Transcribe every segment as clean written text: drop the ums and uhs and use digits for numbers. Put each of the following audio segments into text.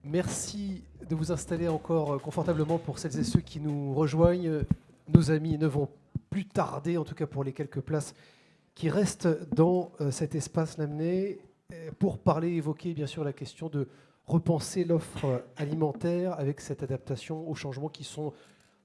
Merci de vous installer encore confortablement pour celles et ceux qui nous rejoignent. Nos amis ne vont plus tarder, en tout cas pour les quelques places qui restent dans cet espace Lamennais, pour parler, évoquer bien sûr la question de repenser l'offre alimentaire avec cette adaptation aux changements qui sont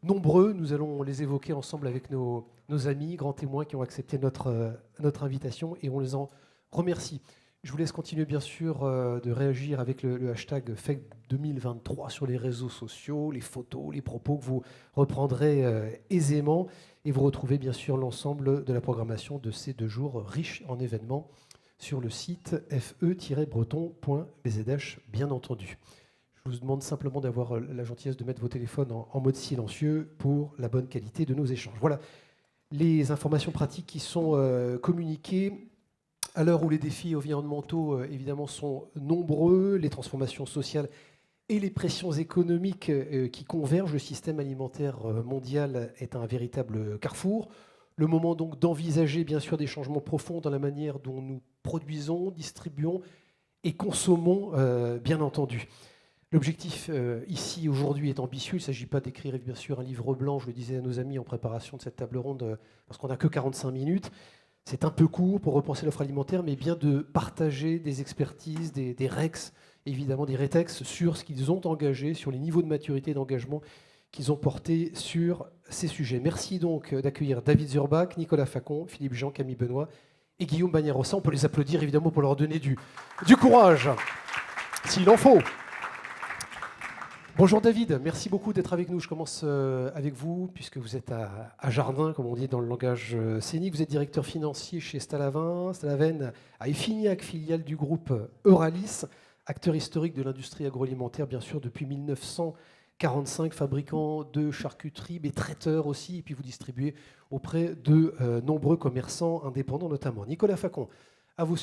nombreux. Nous allons les évoquer ensemble avec nos amis, grands témoins qui ont accepté notre invitation et on les en remercie. Je vous laisse continuer bien sûr de réagir avec le hashtag FEC2023 sur les réseaux sociaux, les photos, les propos que vous reprendrez aisément et vous retrouvez bien sûr l'ensemble de la programmation de ces 2 jours riches en événements sur le site fe-breton.bzh bien entendu. Je vous demande simplement d'avoir la gentillesse de mettre vos téléphones en mode silencieux pour la bonne qualité de nos échanges. Voilà les informations pratiques qui sont communiquées. À l'heure où les défis environnementaux, évidemment, sont nombreux, les transformations sociales et les pressions économiques qui convergent, le système alimentaire mondial est un véritable carrefour. Le moment donc d'envisager, bien sûr, des changements profonds dans la manière dont nous produisons, distribuons et consommons, bien entendu. L'objectif ici, aujourd'hui, est ambitieux. Il ne s'agit pas d'écrire, bien sûr, un livre blanc, je le disais à nos amis en préparation de cette table ronde, parce qu'on n'a que 45 minutes. C'est un peu court pour repenser l'offre alimentaire, mais bien de partager des expertises, des REX, évidemment des RETEX, sur ce qu'ils ont engagé, sur les niveaux de maturité et d'engagement qu'ils ont portés sur ces sujets. Merci donc d'accueillir David Zurbach, Nicolas Facon, Philippe Jean, Camille Benoît et Guillaume Bagnarossa. On peut les applaudir évidemment pour leur donner du courage, s'il en faut. Bonjour David, merci beaucoup d'être avec nous. Je commence avec vous, puisque vous êtes à Jardin, comme on dit dans le langage scénique. Vous êtes directeur financier chez Stalaven à Effignac, filiale du groupe Euralis, acteur historique de l'industrie agroalimentaire, bien sûr, depuis 1945, fabricant de charcuterie, mais traiteur aussi, et puis vous distribuez auprès de nombreux commerçants indépendants notamment. Nicolas Facon, à vos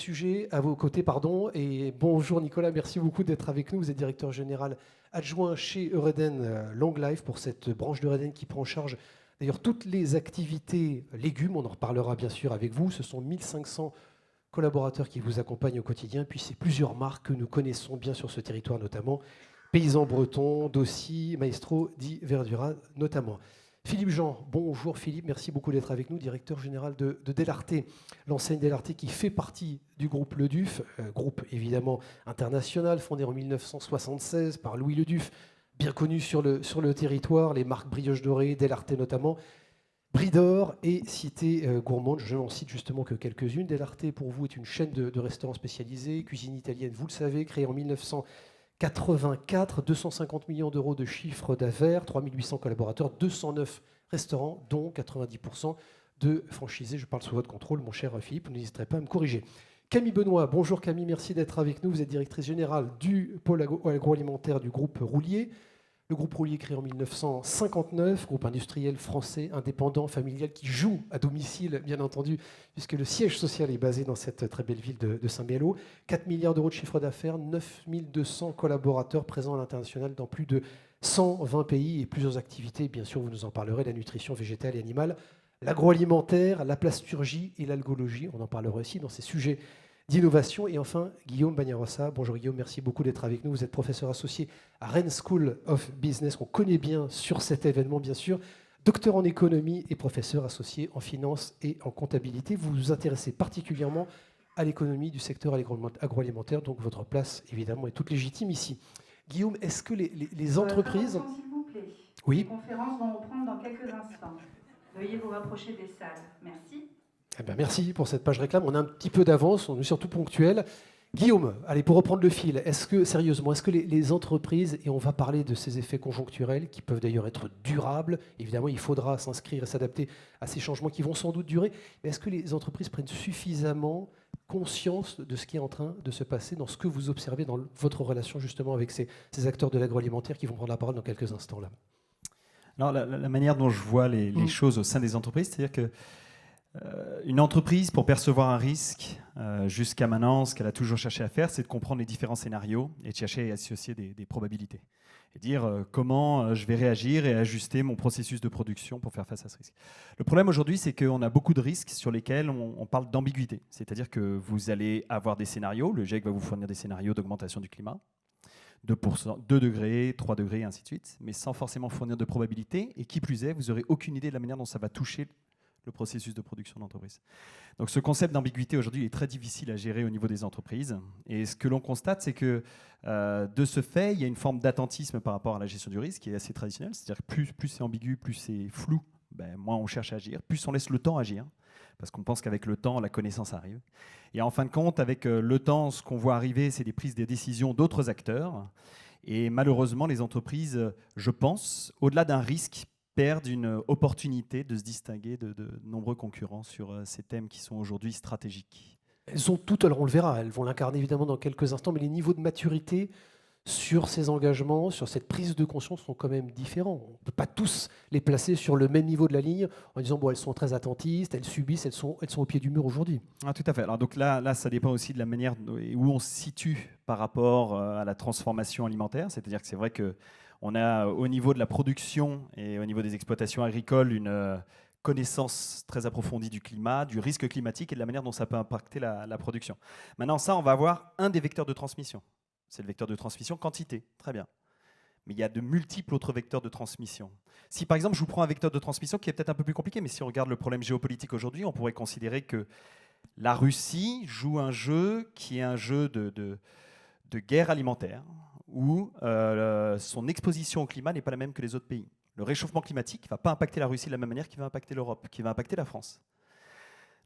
côtés, et bonjour Nicolas, merci beaucoup d'être avec nous. Vous êtes directeur général adjoint chez Eureden Long Life pour cette branche d'Eureden qui prend en charge d'ailleurs toutes les activités légumes. On en reparlera bien sûr avec vous. Ce sont 1500 collaborateurs qui vous accompagnent au quotidien. Puis c'est plusieurs marques que nous connaissons bien sur ce territoire, notamment Paysans Bretons, Dossi, Maestro di Verdura notamment. Philippe Jean, bonjour Philippe, merci beaucoup d'être avec nous, directeur général de Delarte, l'enseigne Delarte qui fait partie du groupe Leduf, groupe évidemment international, fondé en 1976 par Louis Leduf, bien connu sur le territoire, les marques Brioche Dorée, Delarte notamment, Brie d'Or et Cité Gourmande. Je n'en cite justement que quelques-unes. Delarte pour vous est une chaîne de restaurants spécialisés, cuisine italienne, vous le savez, créée en 1984, 250 millions d'euros de chiffre d'affaires, 3800 collaborateurs, 209 restaurants, dont 90% de franchisés. Je parle sous votre contrôle, mon cher Philippe, vous n'hésiterez pas à me corriger. Camille Benoît, bonjour Camille, merci d'être avec nous. Vous êtes directrice générale du pôle agroalimentaire du groupe Roulier. Le groupe Roulier créé en 1959, groupe industriel français, indépendant, familial, qui joue à domicile, bien entendu, puisque le siège social est basé dans cette très belle ville de Saint-Mélo. 4 milliards d'euros de chiffre d'affaires, 9200 collaborateurs présents à l'international dans plus de 120 pays et plusieurs activités. Bien sûr, vous nous en parlerez, la nutrition végétale et animale, l'agroalimentaire, la plasturgie et l'algologie. On en parlera aussi dans ces sujets d'innovation. Et enfin, Guillaume Bagnarossa. Bonjour Guillaume, merci beaucoup d'être avec nous. Vous êtes professeur associé à Rennes School of Business, qu'on connaît bien sur cet événement, bien sûr. Docteur en économie et professeur associé en finance et en comptabilité. Vous vous intéressez particulièrement à l'économie du secteur agroalimentaire, donc votre place, évidemment, est toute légitime ici. Guillaume, est-ce que les entreprises... S'il vous plaît. Oui. Les conférences vont reprendre dans quelques instants. Veuillez vous rapprocher des salles. Merci. Eh bien, merci pour cette page réclame. On a un petit peu d'avance, on est surtout ponctuel. Guillaume, allez, pour reprendre le fil, sérieusement, est-ce que les entreprises, et on va parler de ces effets conjoncturels qui peuvent d'ailleurs être durables, évidemment il faudra s'inscrire et s'adapter à ces changements qui vont sans doute durer, mais est-ce que les entreprises prennent suffisamment conscience de ce qui est en train de se passer dans ce que vous observez dans votre relation justement avec ces acteurs de l'agroalimentaire qui vont prendre la parole dans quelques instants là? Alors, la manière dont je vois les choses au sein des entreprises, c'est-à-dire que une entreprise, pour percevoir un risque, jusqu'à maintenant, ce qu'elle a toujours cherché à faire, c'est de comprendre les différents scénarios et de chercher à associer des probabilités. Et dire comment je vais réagir et ajuster mon processus de production pour faire face à ce risque. Le problème aujourd'hui, c'est qu'on a beaucoup de risques sur lesquels on parle d'ambiguïté. C'est-à-dire que vous allez avoir des scénarios, le GIEC va vous fournir des scénarios d'augmentation du climat. 2%, 2 degrés, 3 degrés, et ainsi de suite, mais sans forcément fournir de probabilité. Et qui plus est, vous n'aurez aucune idée de la manière dont ça va toucher le processus de production d'entreprise. Donc ce concept d'ambiguïté aujourd'hui est très difficile à gérer au niveau des entreprises. Et ce que l'on constate, c'est que de ce fait, il y a une forme d'attentisme par rapport à la gestion du risque qui est assez traditionnelle. C'est-à-dire que plus c'est ambigu, plus c'est flou, moins on cherche à agir, plus on laisse le temps agir. Parce qu'on pense qu'avec le temps, la connaissance arrive. Et en fin de compte, avec le temps, ce qu'on voit arriver, c'est des prises de décisions d'autres acteurs. Et malheureusement, les entreprises, je pense, au-delà d'un risque, perdent une opportunité de se distinguer de nombreux concurrents sur ces thèmes qui sont aujourd'hui stratégiques. Elles ont toutes, alors on le verra, elles vont l'incarner évidemment dans quelques instants, mais les niveaux de maturité sur ces engagements, sur cette prise de conscience sont quand même différents. On ne peut pas tous les placer sur le même niveau de la ligne en disant bon, elles sont très attentistes, elles subissent, elles sont au pied du mur aujourd'hui. Ah, tout à fait. Alors donc là, ça dépend aussi de la manière où on se situe par rapport à la transformation alimentaire. C'est-à-dire que c'est vrai qu'on a au niveau de la production et au niveau des exploitations agricoles une connaissance très approfondie du climat, du risque climatique et de la manière dont ça peut impacter la production. Maintenant, ça, on va avoir un des vecteurs de transmission. C'est le vecteur de transmission quantité, très bien. Mais il y a de multiples autres vecteurs de transmission. Si par exemple je vous prends un vecteur de transmission qui est peut-être un peu plus compliqué, mais si on regarde le problème géopolitique aujourd'hui, on pourrait considérer que la Russie joue un jeu qui est un jeu de guerre alimentaire, où son exposition au climat n'est pas la même que les autres pays. Le réchauffement climatique ne va pas impacter la Russie de la même manière qu'il va impacter l'Europe, qu'il va impacter la France.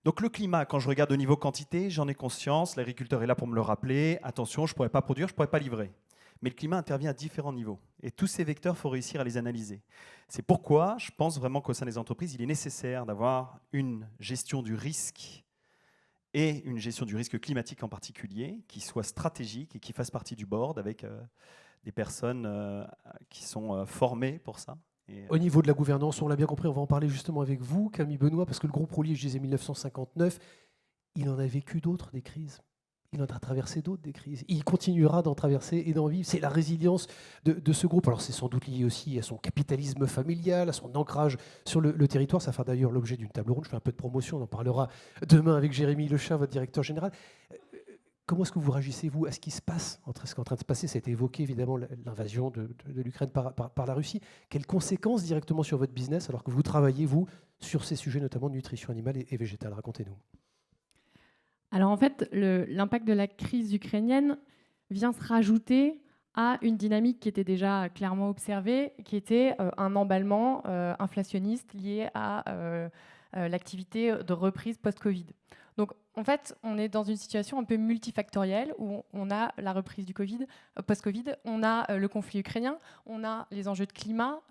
Donc le climat, quand je regarde au niveau quantité, j'en ai conscience, l'agriculteur est là pour me le rappeler, attention, je ne pourrais pas produire, je ne pourrais pas livrer. Mais le climat intervient à différents niveaux. Et tous ces vecteurs, il faut réussir à les analyser. C'est pourquoi je pense vraiment qu'au sein des entreprises, il est nécessaire d'avoir une gestion du risque et une gestion du risque climatique en particulier, qui soit stratégique et qui fasse partie du board avec des personnes qui sont formées pour ça. Au niveau de la gouvernance, on l'a bien compris, on va en parler justement avec vous, Camille Benoît, parce que le groupe Roulier, je disais 1959, il en a vécu d'autres, des crises. Il en a traversé d'autres, des crises. Il continuera d'en traverser et d'en vivre. C'est la résilience de ce groupe. Alors c'est sans doute lié aussi à son capitalisme familial, à son ancrage sur le territoire. Ça fera d'ailleurs l'objet d'une table ronde. Je fais un peu de promotion, on en parlera demain avec Jérémy Lechat, votre directeur général. Comment est-ce que vous réagissez, vous, à ce qui se passe, entre ce qui est en train de se passer? Ça a été évoqué, évidemment, l'invasion de l'Ukraine par la Russie. Quelles conséquences directement sur votre business, alors que vous travaillez, vous, sur ces sujets, notamment de nutrition animale et végétale? Racontez-nous. Alors, en fait, l'impact de la crise ukrainienne vient se rajouter à une dynamique qui était déjà clairement observée, qui était un emballement inflationniste lié à l'activité de reprise post-Covid. Donc, en fait, on est dans une situation un peu multifactorielle où on a la reprise du Covid, post-Covid, on a le conflit ukrainien, on a les enjeux de climat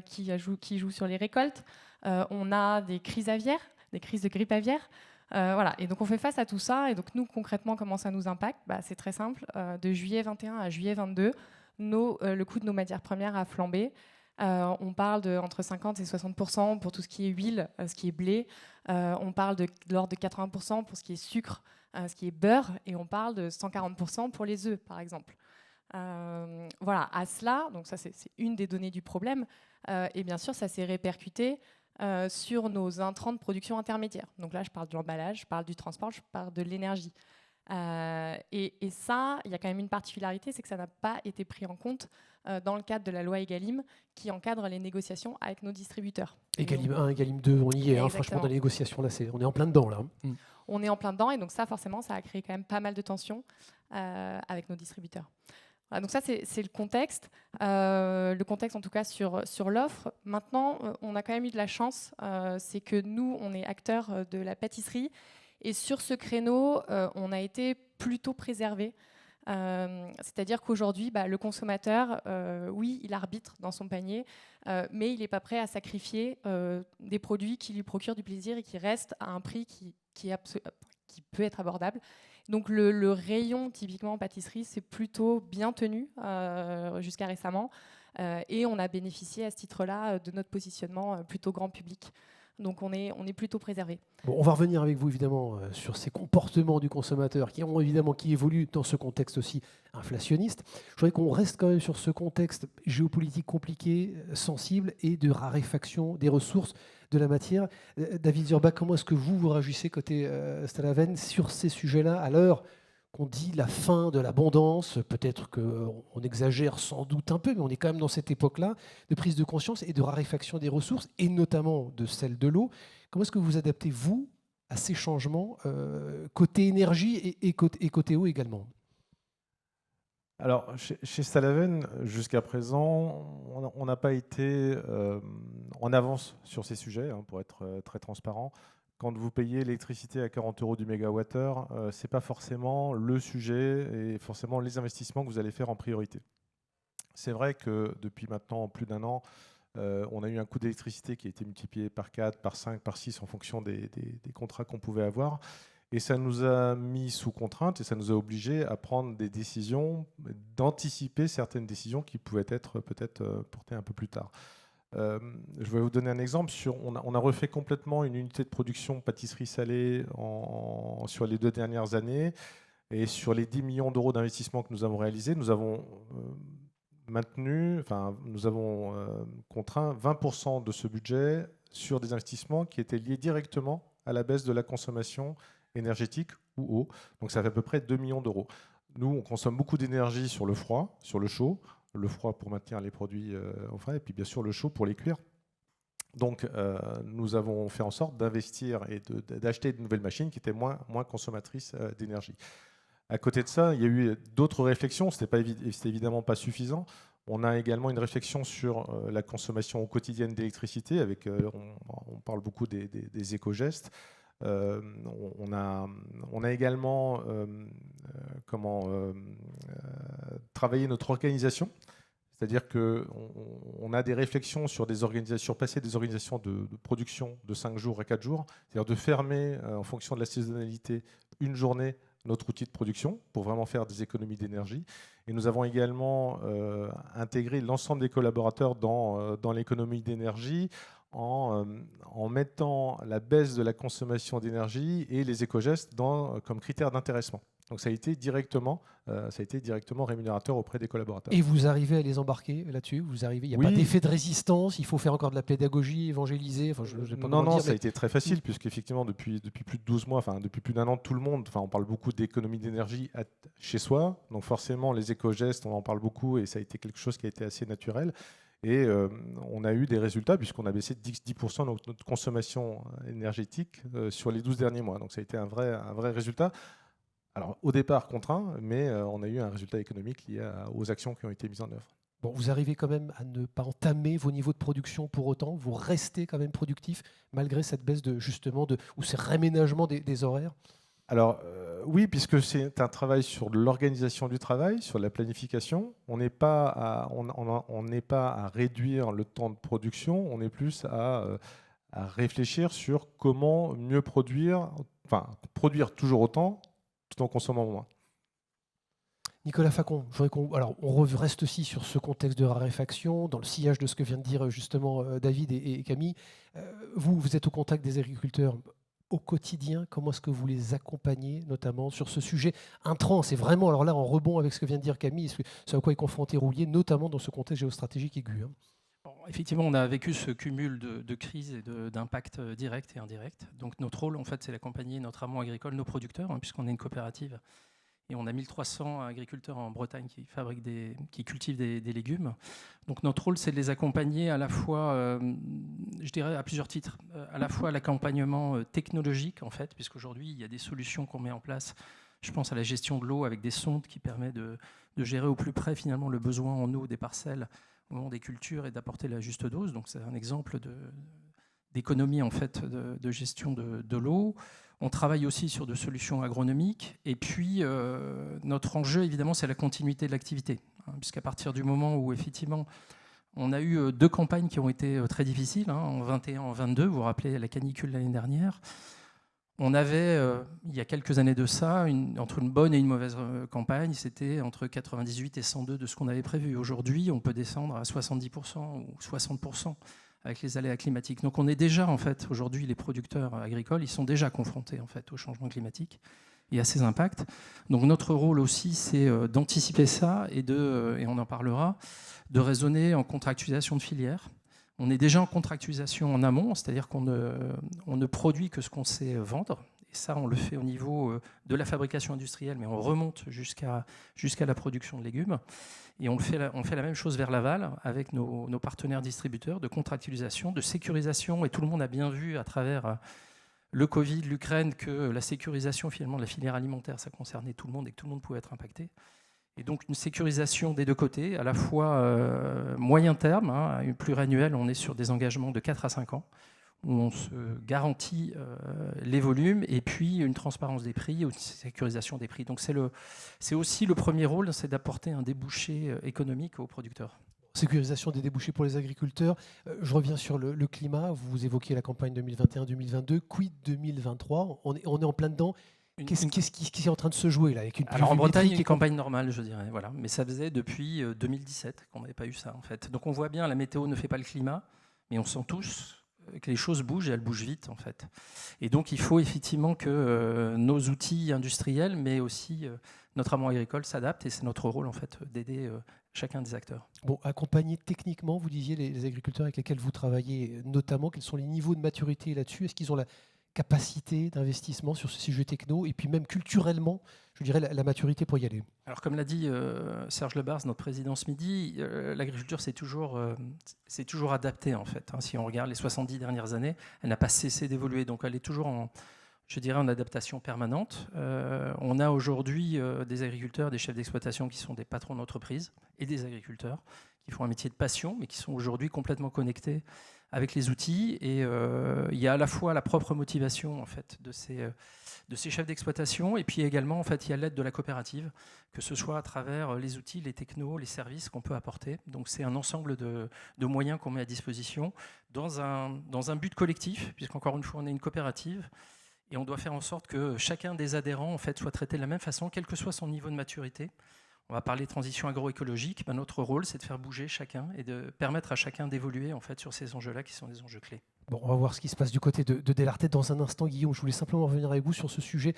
qui jouent sur les récoltes, on a des crises aviaires, des crises de grippe aviaire. Voilà. Et donc, on fait face à tout ça. Et donc, nous, concrètement, comment ça nous impacte? C'est très simple. De juillet 21 à juillet 22, le coût de nos matières premières a flambé. On parle entre 50 et 60% pour tout ce qui est huile, ce qui est blé. On parle de l'ordre de 80% pour ce qui est sucre, ce qui est beurre. Et on parle de 140% pour les œufs, par exemple. Voilà, à cela, donc ça c'est une des données du problème. Et bien sûr, ça s'est répercuté sur nos intrants de production intermédiaires. Donc là, je parle de l'emballage, je parle du transport, je parle de l'énergie. Et ça, il y a quand même une particularité, c'est que ça n'a pas été pris en compte dans le cadre de la loi Egalim qui encadre les négociations avec nos distributeurs. Egalim 1, Egalim 2, on y est, franchement, dans les négociations, là, on est en plein dedans. Là. On est en plein dedans, et donc ça, forcément, ça a créé quand même pas mal de tensions avec nos distributeurs. Voilà, donc ça, c'est le contexte. Le contexte, en tout cas, sur l'offre. Maintenant, on a quand même eu de la chance, c'est que nous, on est acteurs de la pâtisserie, et sur ce créneau, on a été plutôt préservés. C'est-à-dire qu'aujourd'hui, le consommateur, oui, il arbitre dans son panier, mais il n'est pas prêt à sacrifier des produits qui lui procurent du plaisir et qui restent à un prix qui peut être abordable. Donc le rayon, typiquement en pâtisserie, c'est plutôt bien tenu jusqu'à récemment. Et on a bénéficié à ce titre-là de notre positionnement plutôt grand public. Donc on est plutôt préservé. Bon, on va revenir avec vous évidemment sur ces comportements du consommateur qui évoluent dans ce contexte aussi inflationniste. Je voudrais qu'on reste quand même sur ce contexte géopolitique compliqué, sensible et de raréfaction des ressources de la matière. David Zurbach, comment est-ce que vous réagissez côté Stalaven sur ces sujets-là à l'heure qu'on dit la fin de l'abondance, peut-être qu'on exagère sans doute un peu, mais on est quand même dans cette époque-là de prise de conscience et de raréfaction des ressources, et notamment de celle de l'eau. Comment est-ce que vous adaptez, vous, à ces changements côté énergie et côté eau également? Alors, chez Stalaven, jusqu'à présent, on n'a pas été en avance sur ces sujets, hein, pour être très transparent. Quand vous payez l'électricité à 40 € du mégawattheure, ce n'est pas forcément le sujet et forcément les investissements que vous allez faire en priorité. C'est vrai que depuis maintenant plus d'un an, on a eu un coût d'électricité qui a été multiplié par 4, par 5, par 6 en fonction des contrats qu'on pouvait avoir. Et ça nous a mis sous contrainte et ça nous a obligés à prendre des décisions, d'anticiper certaines décisions qui pouvaient être peut-être portées un peu plus tard. Je vais vous donner un exemple. On a refait complètement une unité de production pâtisserie salée sur les 2 dernières années. Et sur les 10 millions d'euros d'investissement que nous avons réalisés, nous avons contraint 20% de ce budget sur des investissements qui étaient liés directement à la baisse de la consommation énergétique ou eau. Donc ça fait à peu près 2 millions d'euros. Nous, on consomme beaucoup d'énergie sur le froid, sur le chaud. Le froid pour maintenir les produits au frais, et puis bien sûr le chaud pour les cuire. Donc nous avons fait en sorte d'investir et d'acheter de nouvelles machines qui étaient moins consommatrices d'énergie. À côté de ça, il y a eu d'autres réflexions, c'était évidemment pas suffisant. On a également une réflexion sur la consommation quotidienne d'électricité, avec on parle beaucoup des éco-gestes. On a également travaillé notre organisation, c'est-à-dire qu'on a des réflexions sur passer des organisations de production de 5 jours à 4 jours, c'est-à-dire de fermer en fonction de la saisonnalité une journée notre outil de production pour vraiment faire des économies d'énergie. Et nous avons également intégré l'ensemble des collaborateurs dans l'économie d'énergie en mettant la baisse de la consommation d'énergie et les éco-gestes comme critères d'intéressement. Donc ça a été directement rémunérateur auprès des collaborateurs. Et vous arrivez à les embarquer là-dessus? Il n'y a pas d'effet de résistance? Il faut faire encore de la pédagogie, évangéliser? Non, ça a été très facile, puisqu'effectivement, depuis plus de 12 mois, depuis plus d'un an, tout le monde, on parle beaucoup d'économie d'énergie chez soi. Donc forcément, les éco-gestes, on en parle beaucoup et ça a été quelque chose qui a été assez naturel. Et on a eu des résultats puisqu'on a baissé de 10% notre consommation énergétique sur les 12 derniers mois. Donc ça a été un vrai résultat. Alors au départ contraint, mais on a eu un résultat économique lié aux actions qui ont été mises en œuvre. Bon, vous arrivez quand même à ne pas entamer vos niveaux de production pour autant? Vous restez quand même productif malgré cette baisse ou ces réménagements des horaires? Alors oui, puisque c'est un travail sur l'organisation du travail, sur la planification. On n'est pas à réduire le temps de production, on est plus à réfléchir sur comment mieux produire toujours autant tout en consommant moins. Nicolas Facon, on reste aussi sur ce contexte de raréfaction, dans le sillage de ce que vient de dire justement David et Camille. Vous êtes au contact des agriculteurs au quotidien. Comment est-ce que vous les accompagnez, notamment sur ce sujet intrant? C'est vraiment, alors là, en rebond avec ce que vient de dire Camille, c'est à quoi est confronté Roulier, notamment dans ce contexte géostratégique aigu. Bon, effectivement, on a vécu ce cumul de crises et d'impacts directs et indirects. Donc notre rôle, en fait, c'est d'accompagner notre amont agricole, nos producteurs, puisqu'on est une coopérative. Et on a 1300 agriculteurs en Bretagne qui cultivent des légumes. Donc notre rôle, c'est de les accompagner à la fois, je dirais à plusieurs titres, à la fois l'accompagnement technologique, en fait, puisqu'aujourd'hui, il y a des solutions qu'on met en place. Je pense à la gestion de l'eau avec des sondes qui permettent de gérer au plus près, finalement, le besoin en eau des parcelles au moment des cultures et d'apporter la juste dose. Donc c'est un exemple d'économie, en fait, de gestion de l'eau. On travaille aussi sur de solutions agronomiques. Et puis, notre enjeu, évidemment, c'est la continuité de l'activité. Puisqu'à partir du moment où, effectivement, on a eu 2 campagnes qui ont été très difficiles, en 21 et en 22, vous vous rappelez la canicule l'année dernière. On avait, il y a quelques années de ça, entre une bonne et une mauvaise campagne, c'était entre 98 et 102 de ce qu'on avait prévu. Aujourd'hui, on peut descendre à 70% ou 60%. Avec les aléas climatiques. Donc on est déjà, en fait, aujourd'hui, les producteurs agricoles, ils sont déjà confrontés, en fait, au changement climatique et à ses impacts. Donc notre rôle aussi, c'est d'anticiper ça et on en parlera, de raisonner en contractualisation de filière. On est déjà en contractualisation en amont, c'est-à-dire qu'on ne produit que ce qu'on sait vendre. Et ça, on le fait au niveau de la fabrication industrielle, mais on remonte jusqu'à la production de légumes. Et on fait la même chose vers l'aval avec nos partenaires distributeurs de contractualisation, de sécurisation. Et tout le monde a bien vu à travers le Covid, l'Ukraine, que la sécurisation finalement de la filière alimentaire, ça concernait tout le monde et que tout le monde pouvait être impacté. Et donc une sécurisation des deux côtés, à la fois moyen terme, pluriannuel, on est sur des engagements de 4 à 5 ans, où on se garantit les volumes, et puis une transparence des prix, une sécurisation des prix. Donc c'est aussi le premier rôle, c'est d'apporter un débouché économique aux producteurs. Sécurisation des débouchés pour les agriculteurs. Je reviens sur le climat. Vous évoquiez la campagne 2021-2022. Quid 2023 ? On est en plein dedans. Qu'est-ce qui est en train de se jouer là avec une Alors en Bretagne, pluviométrie une campagne normale, je dirais. Voilà. Mais ça faisait depuis 2017 qu'on n'avait pas eu ça, en fait. Donc on voit bien, la météo ne fait pas le climat, mais on sent tous que les choses bougent et elles bougent vite, en fait. Et donc il faut effectivement que nos outils industriels, mais aussi notre amont agricole s'adaptent, et c'est notre rôle, en fait, d'aider chacun des acteurs. Bon, accompagner techniquement, vous disiez les agriculteurs avec lesquels vous travaillez notamment, quels sont les niveaux de maturité là-dessus ? Est-ce qu'ils ont la capacité d'investissement sur ce sujet techno, et puis même culturellement, je dirais, la maturité pour y aller? Alors comme l'a dit Serge Lebars, notre président ce midi, l'agriculture c'est toujours adapté, en fait. Si on regarde les 70 dernières années, elle n'a pas cessé d'évoluer, donc elle est toujours en adaptation permanente. On a aujourd'hui des agriculteurs, des chefs d'exploitation qui sont des patrons d'entreprise, et des agriculteurs qui font un métier de passion, mais qui sont aujourd'hui complètement connectés avec les outils. Et il y a à la fois la propre motivation, en fait, de ces chefs d'exploitation, et puis également, en fait, il y a l'aide de la coopérative, que ce soit à travers les outils, les technos, les services qu'on peut apporter. Donc c'est un ensemble de moyens qu'on met à disposition dans un but collectif, puisqu'encore une fois, on est une coopérative. Et on doit faire en sorte que chacun des adhérents, en fait, soit traité de la même façon, quel que soit son niveau de maturité. On va parler de transition agroécologique. Notre rôle, c'est de faire bouger chacun et de permettre à chacun d'évoluer, en fait, sur ces enjeux-là qui sont des enjeux clés. Bon, on va voir ce qui se passe du côté de Delartet dans un instant. Guillaume, je voulais simplement revenir avec vous sur ce sujet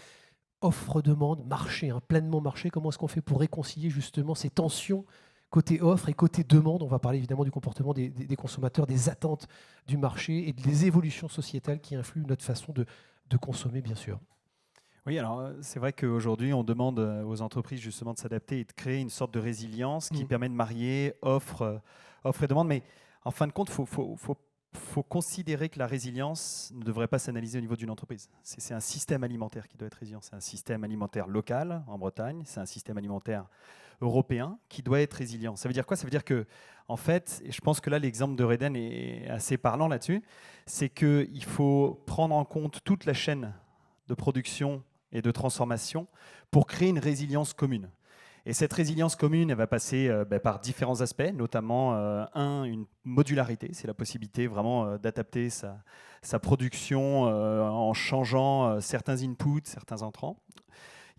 offre-demande, marché, pleinement marché. Comment est-ce qu'on fait pour réconcilier justement ces tensions côté offre et côté demande? On va parler évidemment du comportement des consommateurs, des attentes du marché et des évolutions sociétales qui influent notre façon de consommer, bien sûr. Oui, alors c'est vrai qu'aujourd'hui, on demande aux entreprises justement de s'adapter et de créer une sorte de résilience qui permet de marier offre et demande. Mais en fin de compte, il faut considérer que la résilience ne devrait pas s'analyser au niveau d'une entreprise. C'est un système alimentaire qui doit être résilient. C'est un système alimentaire local en Bretagne, c'est un système alimentaire européen qui doit être résilient. Ça veut dire quoi? Ça veut dire que, en fait, et je pense que là, l'exemple de Reden est assez parlant là-dessus, c'est qu'il faut prendre en compte toute la chaîne de production et de transformation pour créer une résilience commune. Et cette résilience commune, elle va passer par différents aspects, notamment une modularité, c'est la possibilité vraiment d'adapter sa production en changeant certains inputs, certains entrants.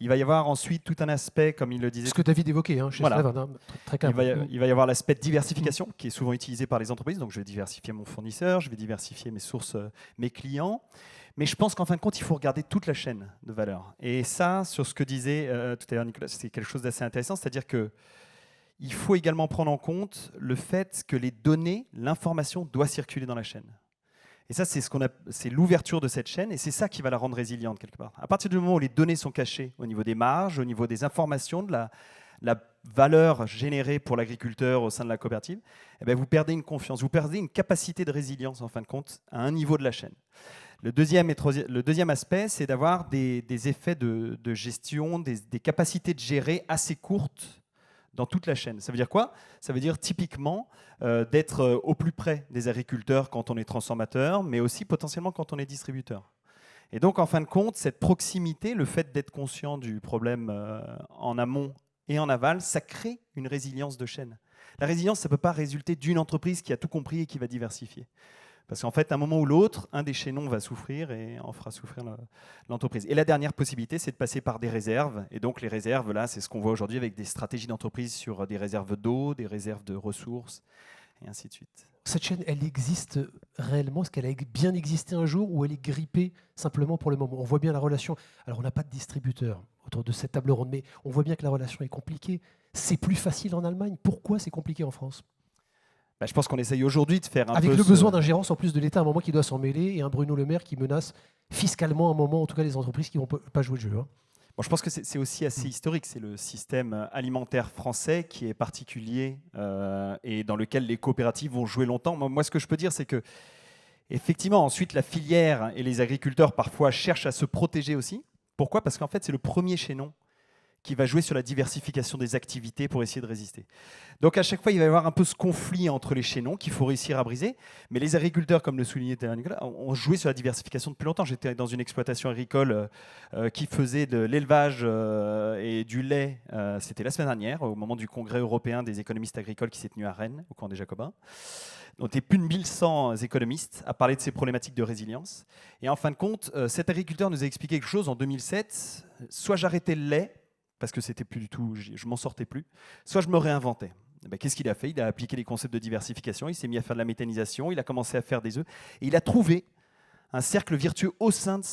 Il va y avoir ensuite tout un aspect, comme il le disait. Ce que David évoquait chez voilà. Stalavan, très clair. Il va y avoir l'aspect de diversification qui est souvent utilisé par les entreprises. Donc je vais diversifier mon fournisseur, je vais diversifier mes sources, mes clients. Mais je pense qu'en fin de compte, il faut regarder toute la chaîne de valeur. Et ça, sur ce que disait tout à l'heure Nicolas, c'est quelque chose d'assez intéressant. C'est-à-dire qu'il faut également prendre en compte le fait que les données, l'information doit circuler dans la chaîne. Et ça, c'est l'ouverture de cette chaîne, et c'est ça qui va la rendre résiliente quelque part. À partir du moment où les données sont cachées, au niveau des marges, au niveau des informations, de la valeur générée pour l'agriculteur au sein de la coopérative, eh bien, vous perdez une confiance, vous perdez une capacité de résilience, en fin de compte, à un niveau de la chaîne. Le deuxième aspect, c'est d'avoir des effets de gestion, des capacités de gérer assez courtes dans toute la chaîne. Ça veut dire quoi? Ça veut dire typiquement d'être au plus près des agriculteurs quand on est transformateur, mais aussi potentiellement quand on est distributeur. Et donc, en fin de compte, cette proximité, le fait d'être conscient du problème en amont et en aval, ça crée une résilience de chaîne. La résilience, ça ne peut pas résulter d'une entreprise qui a tout compris et qui va diversifier. Parce qu'en fait, à un moment ou l'autre, un des chaînons va souffrir et en fera souffrir l'entreprise. Et la dernière possibilité, c'est de passer par des réserves. Et donc les réserves, là, c'est ce qu'on voit aujourd'hui avec des stratégies d'entreprise sur des réserves d'eau, des réserves de ressources, et ainsi de suite. Cette chaîne, elle existe réellement? Est-ce qu'elle a bien existé un jour ou elle est grippée simplement pour le moment? On voit bien la relation. Alors, on n'a pas de distributeur autour de cette table ronde, mais on voit bien que la relation est compliquée. C'est plus facile en Allemagne. Pourquoi c'est compliqué en France? Je pense qu'on essaye aujourd'hui de faire un Avec peu... le besoin d'ingérence en plus de l'État à un moment qui doit s'en mêler et un Bruno Le Maire qui menace fiscalement à un moment, en tout cas les entreprises qui ne vont pas jouer le jeu. Hein. Bon, je pense que c'est aussi assez historique. C'est le système alimentaire français qui est particulier et dans lequel les coopératives vont jouer longtemps. Moi, ce que je peux dire, c'est que effectivement, ensuite, la filière et les agriculteurs parfois cherchent à se protéger aussi. Pourquoi ? Parce qu'en fait, c'est le premier chaînon qui va jouer sur la diversification des activités pour essayer de résister. Donc à chaque fois, il va y avoir un peu ce conflit entre les chaînons qu'il faut réussir à briser. Mais les agriculteurs, comme le soulignait Nicolas, ont joué sur la diversification depuis longtemps. J'étais dans une exploitation agricole qui faisait de l'élevage et du lait. C'était la semaine dernière, au moment du congrès européen des économistes agricoles qui s'est tenu à Rennes, au camp des Jacobins. On était plus de 1100 économistes à parler de ces problématiques de résilience. Et en fin de compte, cet agriculteur nous a expliqué quelque chose en 2007. Soit j'arrêtais le lait, parce que c'était plus du tout, je m'en sortais plus, soit je me réinventais. Qu'est-ce qu'il a fait ? Il a appliqué les concepts de diversification, il s'est mis à faire de la méthanisation, il a commencé à faire des œufs, et il a trouvé un cercle vertueux au sein de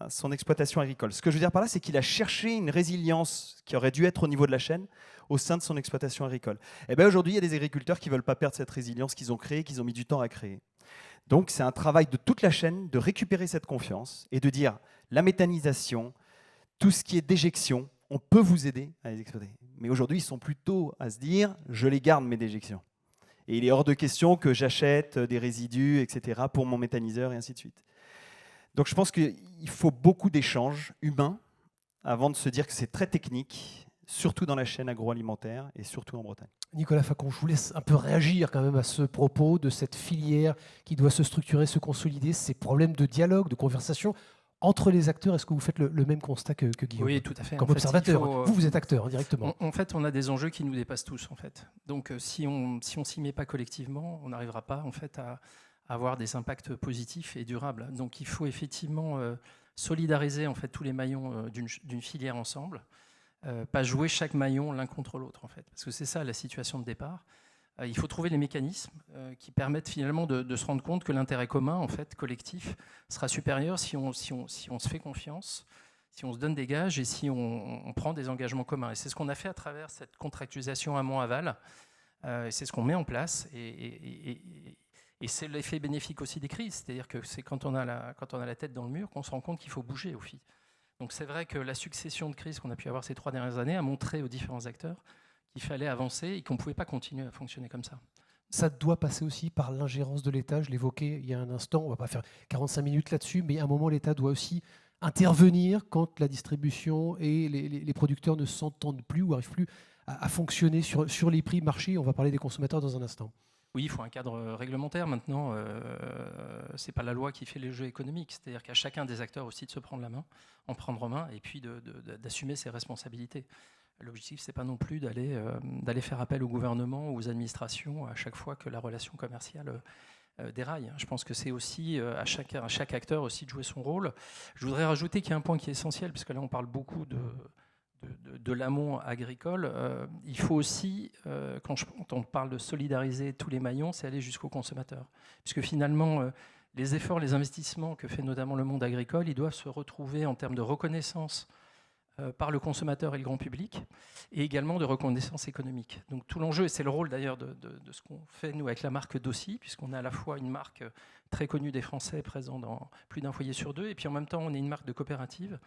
son exploitation agricole. Ce que je veux dire par là, c'est qu'il a cherché une résilience qui aurait dû être au niveau de la chaîne au sein de son exploitation agricole. Et aujourd'hui, il y a des agriculteurs qui ne veulent pas perdre cette résilience qu'ils ont créée, qu'ils ont mis du temps à créer. Donc c'est un travail de toute la chaîne de récupérer cette confiance et de dire la méthanisation, tout ce qui est déjection, on peut vous aider à les exploiter. Mais aujourd'hui, ils sont plutôt à se dire « je les garde, mes déjections ». Et il est hors de question que j'achète des résidus, etc., pour mon méthaniseur et ainsi de suite. Donc je pense qu'il faut beaucoup d'échanges humains avant de se dire que c'est très technique, surtout dans la chaîne agroalimentaire et surtout en Bretagne. Nicolas Facon, je vous laisse un peu réagir quand même à ce propos de cette filière qui doit se structurer, se consolider, ces problèmes de dialogue, de conversation entre les acteurs. Est-ce que vous faites le même constat que Guillaume ? Oui, tout à fait. Comme En fait, observateur, vous êtes acteur directement. En fait, on a des enjeux qui nous dépassent tous. En fait. Donc, si on s'y met pas collectivement, on n'arrivera pas en fait, à avoir des impacts positifs et durables. Donc, il faut effectivement solidariser en fait, tous les maillons d'une filière ensemble, pas jouer chaque maillon l'un contre l'autre. En fait, parce que c'est ça la situation de départ. Il faut trouver les mécanismes qui permettent finalement de se rendre compte que l'intérêt commun, en fait, collectif, sera supérieur si on se fait confiance, si on se donne des gages et si on prend des engagements communs. Et c'est ce qu'on a fait à travers cette contractualisation amont-aval. C'est ce qu'on met en place. Et c'est l'effet bénéfique aussi des crises. C'est-à-dire que c'est quand on a la tête dans le mur qu'on se rend compte qu'il faut bouger au fil. Donc c'est vrai que la succession de crises qu'on a pu avoir ces 3 dernières années a montré aux différents acteurs qu'il fallait avancer et qu'on ne pouvait pas continuer à fonctionner comme ça. Ça doit passer aussi par l'ingérence de l'État. Je l'évoquais il y a un instant, on ne va pas faire 45 minutes là-dessus, mais à un moment, l'État doit aussi intervenir quand la distribution et les producteurs ne s'entendent plus ou n'arrivent plus à fonctionner sur les prix marché. On va parler des consommateurs dans un instant. Oui, il faut un cadre réglementaire maintenant. Ce n'est pas la loi qui fait les jeux économiques. C'est-à-dire qu'à chacun des acteurs aussi de se prendre la main, en prendre en main, et puis d'assumer ses responsabilités. L'objectif, ce n'est pas non plus d'aller faire appel au gouvernement ou aux administrations à chaque fois que la relation commerciale déraille. Je pense que c'est aussi à chaque acteur aussi de jouer son rôle. Je voudrais rajouter qu'il y a un point qui est essentiel, parce que là, on parle beaucoup de l'amont agricole. Il faut aussi, quand on parle de solidariser tous les maillons, c'est aller jusqu'au consommateur. Puisque finalement, les efforts, les investissements que fait notamment le monde agricole, ils doivent se retrouver en termes de reconnaissance par le consommateur et le grand public, et également de reconnaissance économique. Donc tout l'enjeu, et c'est le rôle d'ailleurs de ce qu'on fait nous avec la marque Dossi, puisqu'on est à la fois une marque très connue des Français, présente dans plus d'un foyer sur 2, et puis en même temps on est une marque de coopérative.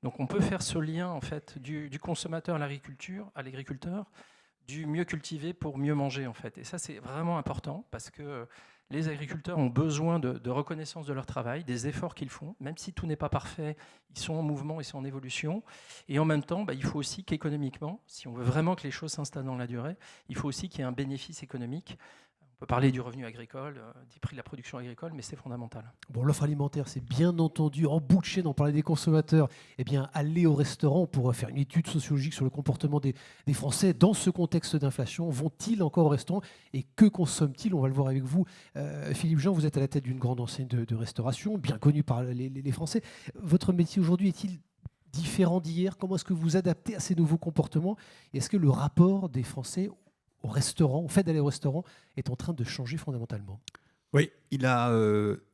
Donc on peut faire ce lien en fait du consommateur à l'agriculteur, du mieux cultiver pour mieux manger en fait. Et ça c'est vraiment important parce que les agriculteurs ont besoin de reconnaissance de leur travail, des efforts qu'ils font, même si tout n'est pas parfait, ils sont en mouvement, ils sont en évolution. Et en même temps, il faut aussi qu'économiquement, si on veut vraiment que les choses s'installent dans la durée, il faut aussi qu'il y ait un bénéfice économique. On peut parler du revenu agricole, du prix de la production agricole, mais c'est fondamental. Bon, l'offre alimentaire, c'est bien entendu en bout de chaîne, on parlait des consommateurs. Eh bien, aller au restaurant, on pourrait faire une étude sociologique sur le comportement des Français dans ce contexte d'inflation. Vont-ils encore au restaurant et que consomment-ils ? On va le voir avec vous. Philippe Jean, vous êtes à la tête d'une grande enseigne de restauration, bien connue par les Français. Votre métier aujourd'hui est-il différent d'hier ? Comment est-ce que vous vous adaptez à ces nouveaux comportements ? Et est-ce que le rapport des Français au restaurant, au fait d'aller au restaurant, est en train de changer fondamentalement ? Oui, il a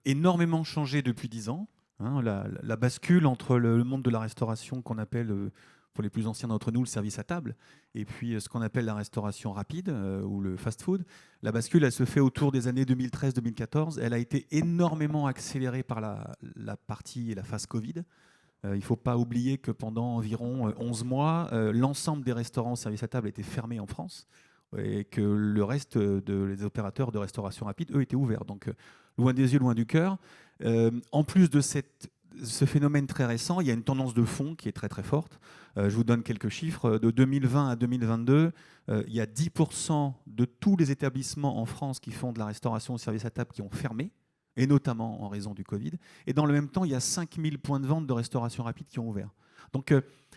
énormément changé depuis 10 ans. Hein, la bascule entre le monde de la restauration qu'on appelle pour les plus anciens d'entre nous, le service à table, et puis ce qu'on appelle la restauration rapide ou le fast-food. La bascule, elle se fait autour des années 2013-2014. Elle a été énormément accélérée par la partie et la phase Covid. Il ne faut pas oublier que pendant environ 11 mois, l'ensemble des restaurants service à table étaient fermés en France et que le reste des opérateurs de restauration rapide, eux, étaient ouverts. Donc, loin des yeux, loin du cœur. En plus de ce phénomène très récent, il y a une tendance de fond qui est très très forte. Je vous donne quelques chiffres. De 2020 à 2022, il y a 10% de tous les établissements en France qui font de la restauration au service à table qui ont fermé, et notamment en raison du Covid. Et dans le même temps, il y a 5000 points de vente de restauration rapide qui ont ouvert. Donc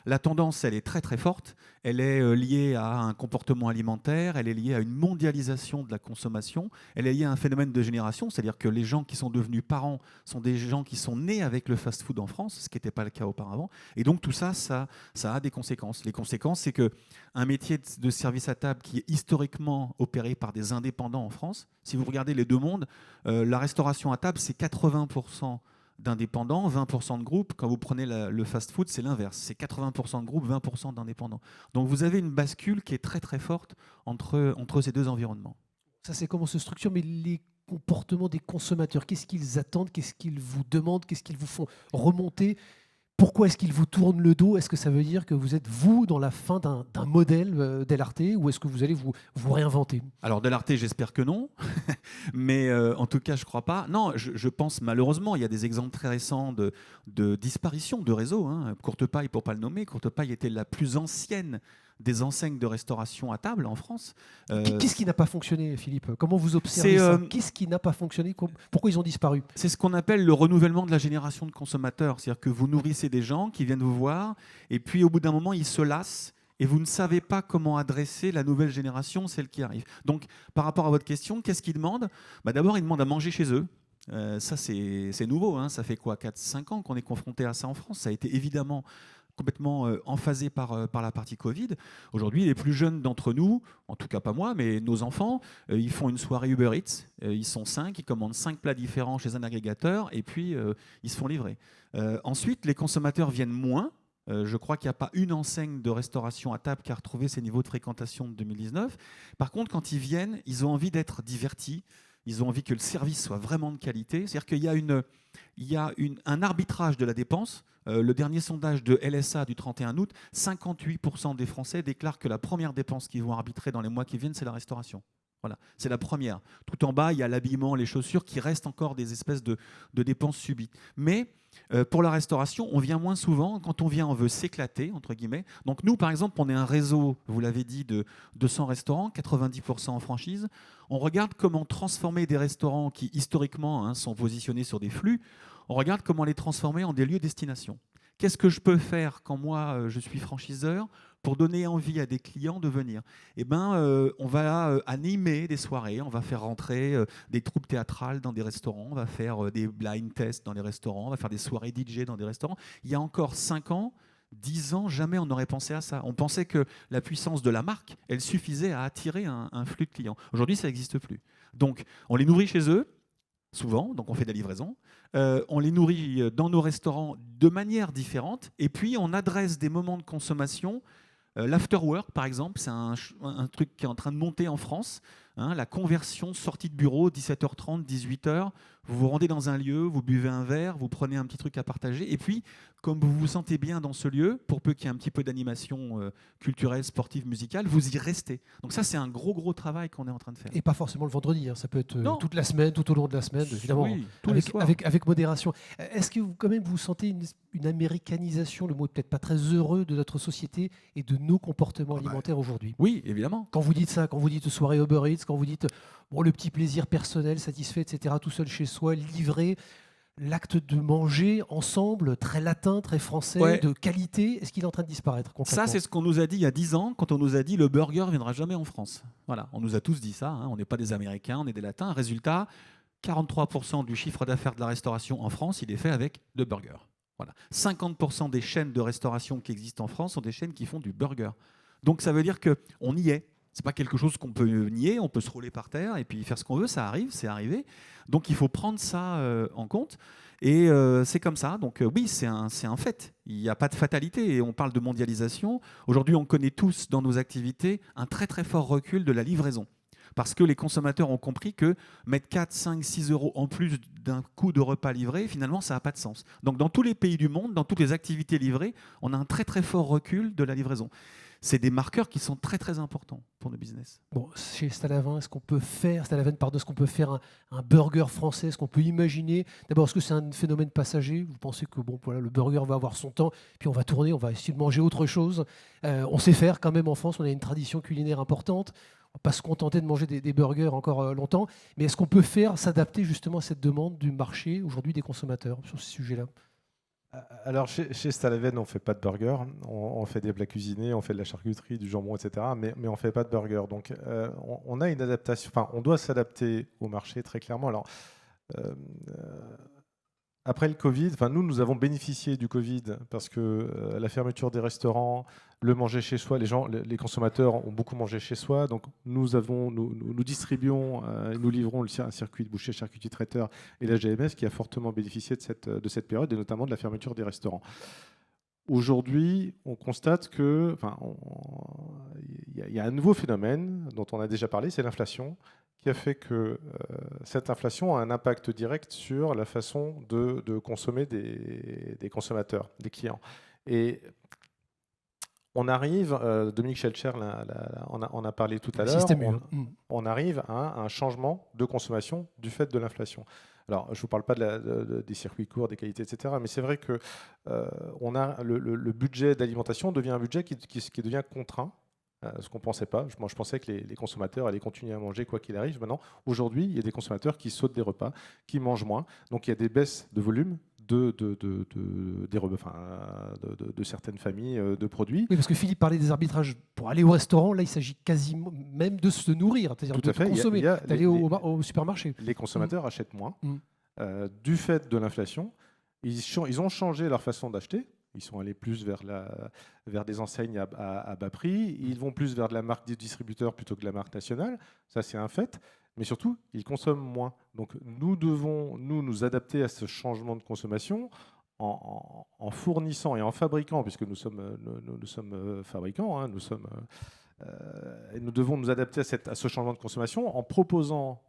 la tendance, elle est très très forte. Elle est liée à un comportement alimentaire, elle est liée à une mondialisation de la consommation, elle est liée à un phénomène de génération, c'est-à-dire que les gens qui sont devenus parents sont des gens qui sont nés avec le fast-food en France, ce qui n'était pas le cas auparavant. Et donc tout ça, ça a des conséquences. Les conséquences, c'est qu'un métier de service à table qui est historiquement opéré par des indépendants en France, si vous regardez les deux mondes, la restauration à table, c'est 80% d'indépendants, 20% de groupes. Quand vous prenez le fast-food, c'est l'inverse. C'est 80% de groupes, 20% d'indépendants. Donc vous avez une bascule qui est très très forte entre ces deux environnements. Ça, c'est comment se structure, mais les comportements des consommateurs, qu'est-ce qu'ils attendent, qu'est-ce qu'ils vous demandent, qu'est-ce qu'ils vous font remonter? Pourquoi est-ce qu'ils vous tournent le dos? Est-ce que ça veut dire que vous êtes, vous, dans la fin d'un modèle Delarte, ou est-ce que vous allez vous réinventer? Alors, Delarte, j'espère que non. Mais en tout cas, je ne crois pas. Non, je pense malheureusement, il y a des exemples très récents de disparition de réseaux. Courtepaille, pour ne pas le nommer, Courtepaille était la plus ancienne des enseignes de restauration à table en France. Qu'est-ce qui n'a pas fonctionné, Philippe? Comment vous observez ça? Qu'est-ce qui n'a pas fonctionné? Pourquoi ils ont disparu? C'est ce qu'on appelle le renouvellement de la génération de consommateurs. C'est-à-dire que vous nourrissez des gens qui viennent vous voir, et puis au bout d'un moment, ils se lassent, et vous ne savez pas comment adresser la nouvelle génération, celle qui arrive. Donc, par rapport à votre question, qu'est-ce qu'ils demandent? D'abord, ils demandent à manger chez eux. Ça, c'est nouveau. Ça fait quoi, 4-5 ans qu'on est confronté à ça en France. Ça a été évidemment complètement emphasé par la partie Covid. Aujourd'hui, les plus jeunes d'entre nous, en tout cas pas moi, mais nos enfants, ils font une soirée Uber Eats. Ils sont 5, ils commandent 5 plats différents chez un agrégateur et puis ils se font livrer. Ensuite, les consommateurs viennent moins. Je crois qu'il n'y a pas une enseigne de restauration à table qui a retrouvé ses niveaux de fréquentation de 2019. Par contre, quand ils viennent, ils ont envie d'être divertis. Ils ont envie que le service soit vraiment de qualité. C'est-à-dire qu'il y a un arbitrage de la dépense. Le dernier sondage de LSA du 31 août, 58% des Français déclarent que la première dépense qu'ils vont arbitrer dans les mois qui viennent, c'est la restauration. Voilà, c'est la première. Tout en bas, il y a l'habillement, les chaussures, qui restent encore des espèces de dépenses subites. Mais pour la restauration, on vient moins souvent. Quand on vient, on veut s'éclater, entre guillemets. Donc nous, par exemple, on est un réseau, vous l'avez dit, de 200 restaurants, 90% en franchise. On regarde comment transformer des restaurants qui, historiquement, sont positionnés sur des flux. On regarde comment les transformer en des lieux destination. Qu'est-ce que je peux faire quand moi, je suis franchiseur pour donner envie à des clients de venir? On va animer des soirées, on va faire rentrer des troupes théâtrales dans des restaurants, on va faire des blind tests dans les restaurants, on va faire des soirées DJ dans des restaurants. Il y a encore 5 ans, 10 ans, jamais on n'aurait pensé à ça. On pensait que la puissance de la marque, elle suffisait à attirer un flux de clients. Aujourd'hui, ça n'existe plus. Donc, on les nourrit chez eux, souvent, donc on fait de la livraison. On les nourrit dans nos restaurants de manière différente. Et puis, on adresse des moments de consommation. L'afterwork, par exemple, c'est un truc qui est en train de monter en France. La conversion sortie de bureau, 17h30, 18h. Vous vous rendez dans un lieu, vous buvez un verre, vous prenez un petit truc à partager. Et puis, comme vous vous sentez bien dans ce lieu, pour peu qu'il y ait un petit peu d'animation culturelle, sportive, musicale, vous y restez. Donc ça, c'est un gros travail qu'on est en train de faire. Et pas forcément le vendredi. Ça peut être toute la semaine, tout au long de la semaine, évidemment, oui, tous les soirs. avec modération. Est-ce que quand même vous sentez une américanisation, le mot est peut-être pas très heureux, de notre société et de nos comportements alimentaires aujourd'hui? Oui, évidemment. Quand vous dites ça, quand vous dites soirée Uber Eats, quand vous dites le petit plaisir personnel, satisfait, etc., tout seul chez soi, livré, l'acte de manger ensemble, très latin, très français, de qualité, est-ce qu'il est en train de disparaître concrètement? Ça, c'est ce qu'on nous a dit il y a 10 ans, quand on nous a dit le burger ne viendra jamais en France. Voilà, on nous a tous dit ça, on n'est pas des Américains, on est des Latins. Résultat, 43% du chiffre d'affaires de la restauration en France, il est fait avec de burgers. Voilà. 50% des chaînes de restauration qui existent en France sont des chaînes qui font du burger. Donc ça veut dire qu'on y est. C'est pas quelque chose qu'on peut nier, on peut se rouler par terre et puis faire ce qu'on veut, ça arrive, c'est arrivé. Donc il faut prendre ça en compte. Et c'est comme ça. Donc oui, c'est un fait. Il n'y a pas de fatalité. Et on parle de mondialisation. Aujourd'hui, on connaît tous dans nos activités un très très fort recul de la livraison. Parce que les consommateurs ont compris que mettre 4, 5, 6 euros en plus d'un coût de repas livré, finalement, ça n'a pas de sens. Donc dans tous les pays du monde, dans toutes les activités livrées, on a un très très fort recul de la livraison. C'est des marqueurs qui sont très très importants pour nos business. Bon, chez Stalavin, est-ce qu'on peut faire, est-ce qu'on peut faire un burger français? Est-ce qu'on peut imaginer, d'abord, est-ce que c'est un phénomène passager? Vous pensez que bon, voilà, le burger va avoir son temps, puis on va tourner, on va essayer de manger autre chose? On sait faire quand même en France, on a une tradition culinaire importante. On ne va pas se contenter de manger des burgers encore longtemps. Mais est-ce qu'on peut s'adapter justement à cette demande du marché aujourd'hui des consommateurs sur ce sujet-là? Alors, chez Stalaven, on ne fait pas de burger. On fait des plats cuisinés, on fait de la charcuterie, du jambon, etc. Mais on ne fait pas de burger. Donc, on a une adaptation. Enfin, on doit s'adapter au marché très clairement. Alors, après le Covid, nous avons bénéficié du Covid parce que la fermeture des restaurants, le manger chez soi, les consommateurs ont beaucoup mangé chez soi. Donc nous distribuons, nous livrons un circuit de boucher, charcutier traiteur et la GMS qui a fortement bénéficié de cette période et notamment de la fermeture des restaurants. Aujourd'hui, on constate que, il y a un nouveau phénomène dont on a déjà parlé, c'est l'inflation, qui a fait que cette inflation a un impact direct sur la façon de consommer des consommateurs, des clients. Et on arrive, Dominique Schelcher en a parlé tout à l'heure, on arrive à un changement de consommation du fait de l'inflation. Alors, je ne vous parle pas des circuits courts, des qualités, etc. Mais c'est vrai que le budget d'alimentation devient un budget qui devient contraint. Ce qu'on ne pensait pas. Moi, je pensais que les consommateurs allaient continuer à manger quoi qu'il arrive. Maintenant, aujourd'hui, il y a des consommateurs qui sautent des repas, qui mangent moins. Donc, il y a des baisses de volume de certaines familles de produits. Oui, parce que Philippe parlait des arbitrages pour aller au restaurant. Là, il s'agit quasiment même de se nourrir, c'est-à-dire de consommer, d'aller au supermarché. Les consommateurs achètent moins. Du fait de l'inflation, ils ont changé leur façon d'acheter. Ils sont allés plus vers des enseignes à bas prix. Ils vont plus vers de la marque des distributeurs plutôt que de la marque nationale. Ça, c'est un fait. Mais surtout, ils consomment moins. Donc, nous devons nous adapter à ce changement de consommation en fournissant et en fabriquant, puisque nous sommes fabricants, nous devons nous adapter à ce changement de consommation en proposant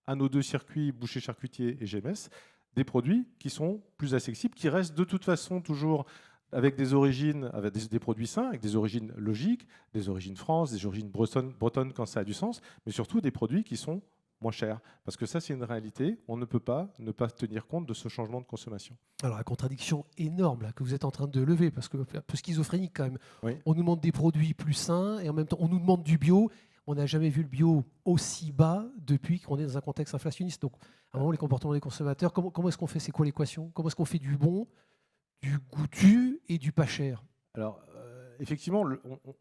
à nos deux circuits, boucher charcutier et GMS, des produits qui sont plus accessibles, qui restent de toute façon toujours avec des origines, avec des produits sains, avec des origines logiques, des origines France, des origines bretonnes quand ça a du sens, mais surtout des produits qui sont moins chers. Parce que ça, c'est une réalité. On ne peut pas ne pas tenir compte de ce changement de consommation. Alors, la contradiction énorme là, que vous êtes en train de lever, parce que un peu schizophrénique quand même. Oui. On nous demande des produits plus sains et en même temps, on nous demande du bio. On n'a jamais vu le bio aussi bas depuis qu'on est dans un contexte inflationniste. Donc, à un moment, les comportements des consommateurs, comment est-ce qu'on fait? C'est quoi l'équation? Comment est-ce qu'on fait du bon, du goûtu et du pas cher? Alors, effectivement,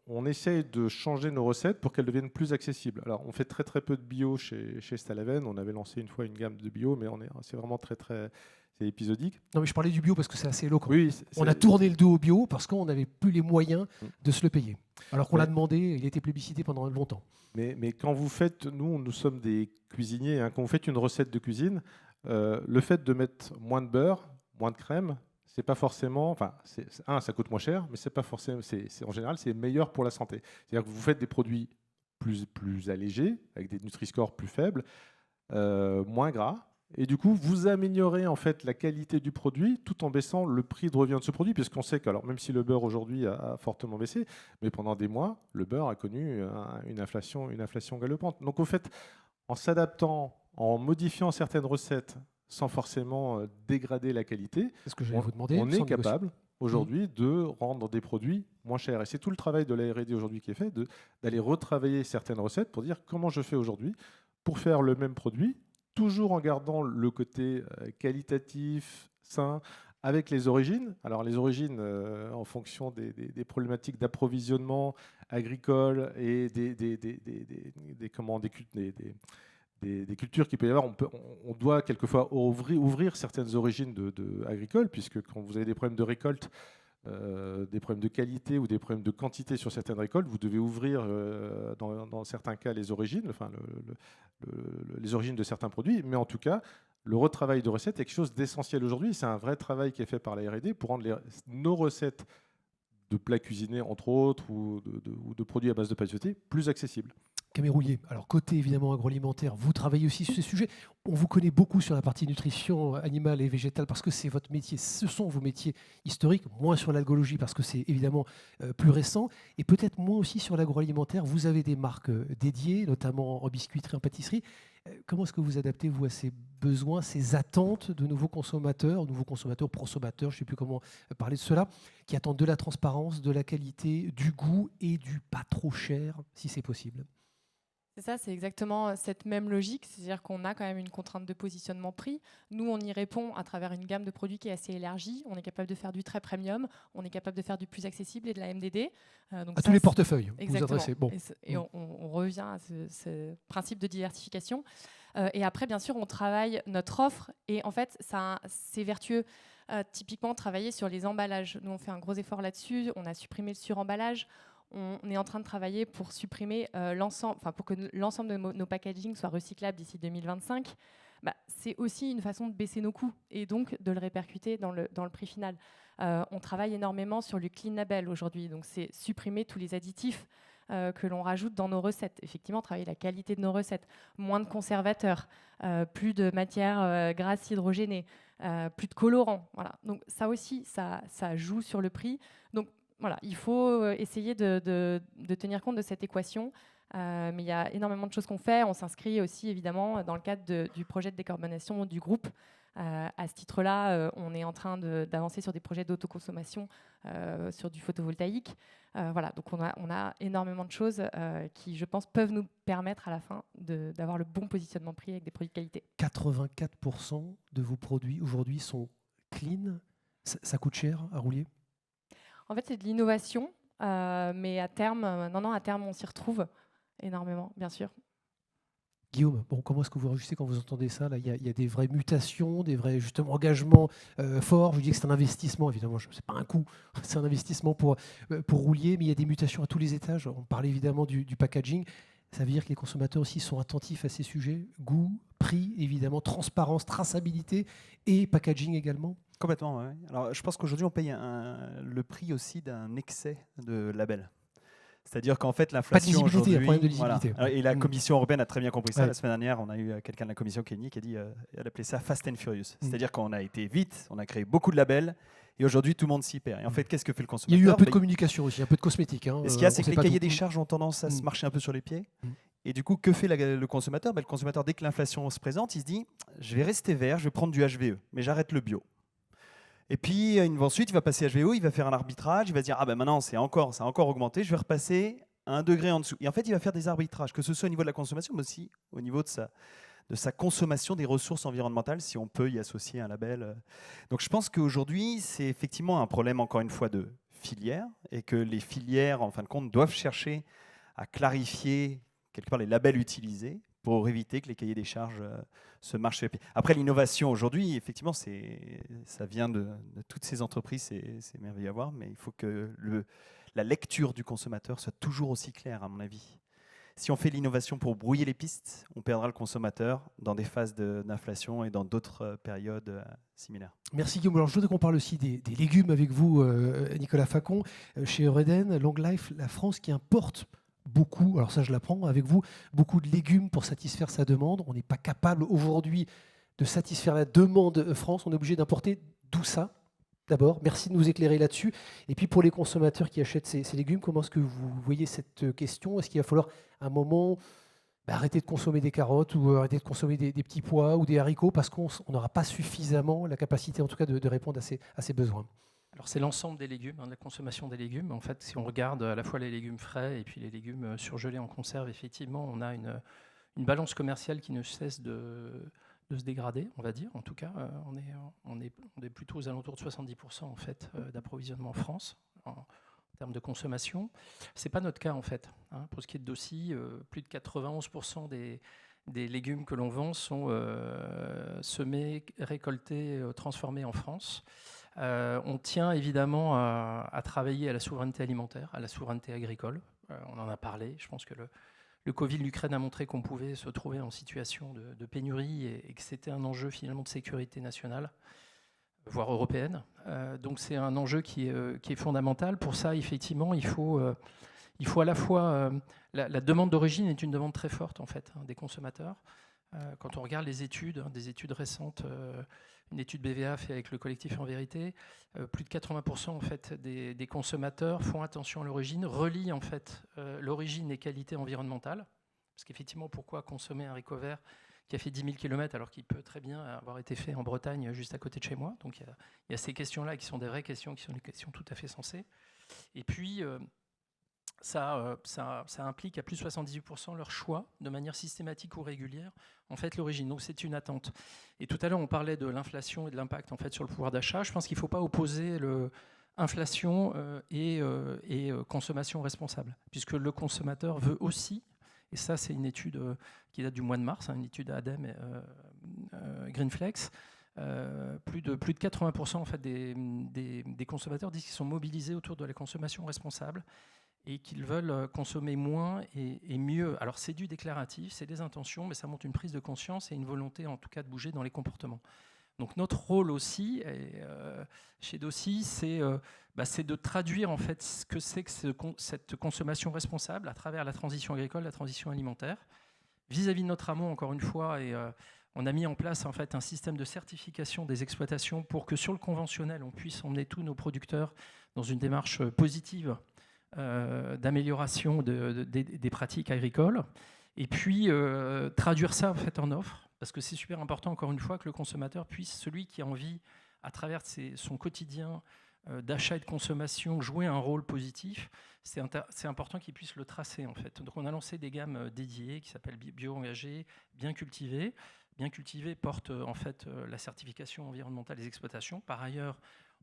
on essaye de changer nos recettes pour qu'elles deviennent plus accessibles. Alors, on fait très très peu de bio chez Stalaven. On avait lancé une fois une gamme de bio, mais c'est vraiment c'est épisodique. Non, mais je parlais du bio parce que c'est assez éloquent. Oui, on a tourné le dos au bio parce qu'on n'avait plus les moyens de se le payer. Alors qu'on l'a demandé, il a été plébiscité pendant longtemps. Mais quand vous faites, nous sommes des cuisiniers, hein, quand vous faites une recette de cuisine, le fait de mettre moins de beurre, moins de crème, c'est pas forcément, ça coûte moins cher, mais c'est pas forcément, en général, c'est meilleur pour la santé. C'est-à-dire que vous faites des produits plus allégés, avec des Nutri-Score plus faibles, moins gras, et du coup, vous améliorez en fait la qualité du produit tout en baissant le prix de revient de ce produit, puisqu'on sait que, alors, même si le beurre aujourd'hui a fortement baissé, mais pendant des mois, le beurre a connu une inflation galopante. Donc, au fait, en s'adaptant, en modifiant certaines recettes, sans forcément dégrader la qualité, c'est ce que j'allais vous demander, on est capable aujourd'hui de rendre des produits moins chers. Et c'est tout le travail de la R&D aujourd'hui qui est fait, d'aller retravailler certaines recettes pour dire comment je fais aujourd'hui pour faire le même produit, toujours en gardant le côté qualitatif, sain, avec les origines. Alors les origines, en fonction des problématiques d'approvisionnement agricole et des cultures qu'il peut y avoir, on doit quelquefois ouvrir certaines origines agricoles, puisque quand vous avez des problèmes de récolte, des problèmes de qualité ou des problèmes de quantité sur certaines récoltes, vous devez ouvrir dans certains cas les origines, enfin les origines de certains produits, mais en tout cas, le retravail de recettes est quelque chose d'essentiel aujourd'hui. C'est un vrai travail qui est fait par la R&D pour rendre nos recettes de plats cuisinés, entre autres, ou de produits à base de pâte feuilletée, plus accessibles. Camille Rouillet, alors côté évidemment agroalimentaire, vous travaillez aussi sur ces sujets. On vous connaît beaucoup sur la partie nutrition animale et végétale parce que c'est votre métier, ce sont vos métiers historiques, moins sur l'algologie parce que c'est évidemment plus récent, et peut-être moins aussi sur l'agroalimentaire. Vous avez des marques dédiées, notamment en biscuiterie, en pâtisserie. Comment est-ce que vous adaptez, vous, à ces besoins, ces attentes de nouveaux consommateurs, prosommateurs, je ne sais plus comment parler de cela, qui attendent de la transparence, de la qualité, du goût et du pas trop cher, si c'est possible? C'est ça, c'est exactement cette même logique, c'est-à-dire qu'on a quand même une contrainte de positionnement prix. Nous, on y répond à travers une gamme de produits qui est assez élargie. On est capable de faire du très premium, on est capable de faire du plus accessible et de la MDD. Donc à tous les portefeuilles, vous exactement. adressez. Bon. Et on revient à ce principe de diversification. Et après, bien sûr, on travaille notre offre et en fait, c'est vertueux. Typiquement, travailler sur les emballages. Nous, on fait un gros effort là-dessus. On a supprimé le suremballage. On est en train de travailler pour supprimer pour que l'ensemble de nos packaging soit recyclable d'ici 2025. C'est aussi une façon de baisser nos coûts et donc de le répercuter dans le prix final. On travaille énormément sur le clean label aujourd'hui, donc c'est supprimer tous les additifs que l'on rajoute dans nos recettes. Effectivement, travailler la qualité de nos recettes, moins de conservateurs, plus de matières grasses hydrogénées, plus de colorants. Voilà. Donc ça aussi, ça joue sur le prix. Donc voilà, il faut essayer de tenir compte de cette équation. Mais il y a énormément de choses qu'on fait. On s'inscrit aussi évidemment dans le cadre du projet de décarbonation du groupe. À ce titre-là, on est en train d'avancer sur des projets d'autoconsommation sur du photovoltaïque. Voilà, donc on a énormément de choses qui, je pense, peuvent nous permettre à la fin d'avoir le bon positionnement prix avec des produits de qualité. 84% de vos produits aujourd'hui sont clean. Ça coûte cher à rouler? En fait, c'est de l'innovation, mais à terme, à terme, on s'y retrouve énormément, bien sûr. Guillaume, comment est-ce que vous réagissez quand vous entendez ça là, il y a des vraies mutations, des vrais justement engagements forts. Je vous dis que c'est un investissement, évidemment, ce n'est pas un coût, c'est un investissement pour rouler, mais il y a des mutations à tous les étages. On parlait évidemment du packaging. Ça veut dire que les consommateurs aussi sont attentifs à ces sujets. Goût, prix, évidemment, transparence, traçabilité et packaging également. Complètement, ouais. Alors, je pense qu'aujourd'hui, on paye le prix aussi d'un excès de labels. C'est-à-dire qu'en fait, l'inflation aujourd'hui... un problème de lisibilité. Voilà. Et la Commission européenne a très bien compris ça. Ouais. La semaine dernière, on a eu quelqu'un de la Commission qui a dit, elle appelait ça Fast and Furious. C'est-à-dire qu'on a été vite, on a créé beaucoup de labels, et aujourd'hui, tout le monde s'y perd. Et en fait, qu'est-ce que fait le consommateur? Il y a eu un peu de communication aussi, un peu de cosmétique. Et ce qu'il y a, c'est que les cahiers des charges ont tendance à se marcher un peu sur les pieds. Et du coup, que fait le consommateur? Le consommateur, dès que l'inflation se présente, il se dit, je vais rester vert, je vais prendre du HVE, mais j'arrête le bio. Et puis ensuite, il va passer HVO, il va faire un arbitrage, il va se dire, maintenant, ça a encore augmenté, je vais repasser 1 degré en dessous. Et en fait, il va faire des arbitrages, que ce soit au niveau de la consommation, mais aussi au niveau de sa consommation des ressources environnementales, si on peut y associer un label. Donc je pense qu'aujourd'hui, c'est effectivement un problème, encore une fois, de filière, et que les filières, en fin de compte, doivent chercher à clarifier quelque part les labels utilisés pour éviter que les cahiers des charges se marchent sur les pieds. Après, l'innovation aujourd'hui, effectivement, ça vient de toutes ces entreprises, c'est merveilleux à voir, mais il faut que la lecture du consommateur soit toujours aussi claire, à mon avis. Si on fait l'innovation pour brouiller les pistes, on perdra le consommateur dans des phases d'inflation et dans d'autres périodes similaires. Merci Guillaume. Alors, je voudrais qu'on parle aussi des légumes avec vous, Nicolas Facon. Chez Eureden, Long Life, la France qui importe beaucoup, alors ça je l'apprends avec vous, beaucoup de légumes pour satisfaire sa demande. On n'est pas capable aujourd'hui de satisfaire la demande France. On est obligé d'importer. D'où ça? D'abord, merci de nous éclairer là-dessus. Et puis pour les consommateurs qui achètent ces légumes, comment est-ce que vous voyez cette question? Est-ce qu'il va falloir à un moment arrêter de consommer des carottes ou arrêter de consommer des petits pois ou des haricots parce qu'on n'aura pas suffisamment la capacité en tout cas de répondre à ces besoins? Alors c'est l'ensemble des légumes, de la consommation des légumes. En fait, si on regarde à la fois les légumes frais et puis les légumes surgelés en conserve, effectivement, on a une balance commerciale qui ne cesse de se dégrader, on va dire. En tout cas, on est plutôt aux alentours de 70% en fait, d'approvisionnement en France en termes de consommation. Ce n'est pas notre cas en fait. Pour ce qui est de Dossi, plus de 91% des légumes que l'on vend sont semés, récoltés, transformés en France. On tient évidemment à travailler à la souveraineté alimentaire, à la souveraineté agricole. On en a parlé. Je pense que le Covid, l'Ukraine a montré qu'on pouvait se trouver en situation de pénurie et que c'était un enjeu finalement de sécurité nationale, voire européenne. Donc c'est un enjeu qui est fondamental. Pour ça, effectivement, il faut à la fois... la demande d'origine est une demande très forte en fait, des consommateurs. Quand on regarde les études, des études récentes, une étude BVA faite avec le collectif En Vérité, plus de 80% en fait, des consommateurs font attention à l'origine, relient en fait l'origine et qualité environnementale. Parce qu'effectivement, pourquoi consommer un haricot vert qui a fait 10 000 km alors qu'il peut très bien avoir été fait en Bretagne juste à côté de chez moi. Donc il y a ces questions-là qui sont des vraies questions, qui sont des questions tout à fait sensées. Et puis, ça implique à plus de 78% leur choix, de manière systématique ou régulière, en fait, l'origine. Donc c'est une attente. Et tout à l'heure, on parlait de l'inflation et de l'impact en fait, sur le pouvoir d'achat. Je pense qu'il ne faut pas opposer inflation et consommation responsable, puisque le consommateur veut aussi, et ça c'est une étude qui date du mois de mars, une étude ADEME et Greenflex, plus de 80% en fait, des consommateurs disent qu'ils sont mobilisés autour de la consommation responsable et qu'ils veulent consommer moins et mieux. Alors c'est du déclaratif, c'est des intentions, mais ça montre une prise de conscience et une volonté en tout cas de bouger dans les comportements. Donc notre rôle aussi, chez Dossi, c'est de traduire en fait ce que c'est que cette consommation responsable à travers la transition agricole, la transition alimentaire. Vis-à-vis de notre amont, encore une fois, on a mis en place en fait, un système de certification des exploitations pour que sur le conventionnel, on puisse emmener tous nos producteurs dans une démarche positive d'amélioration des pratiques agricoles, et puis traduire ça en fait en offre, parce que c'est super important, encore une fois, que le consommateur puisse, celui qui a envie, à travers son quotidien d'achat et de consommation, jouer un rôle positif, c'est important qu'il puisse le tracer, en fait. Donc on a lancé des gammes dédiées qui s'appellent bio-engagées, bien cultivées. Bien cultivées porte en fait la certification environnementale des exploitations. Par ailleurs,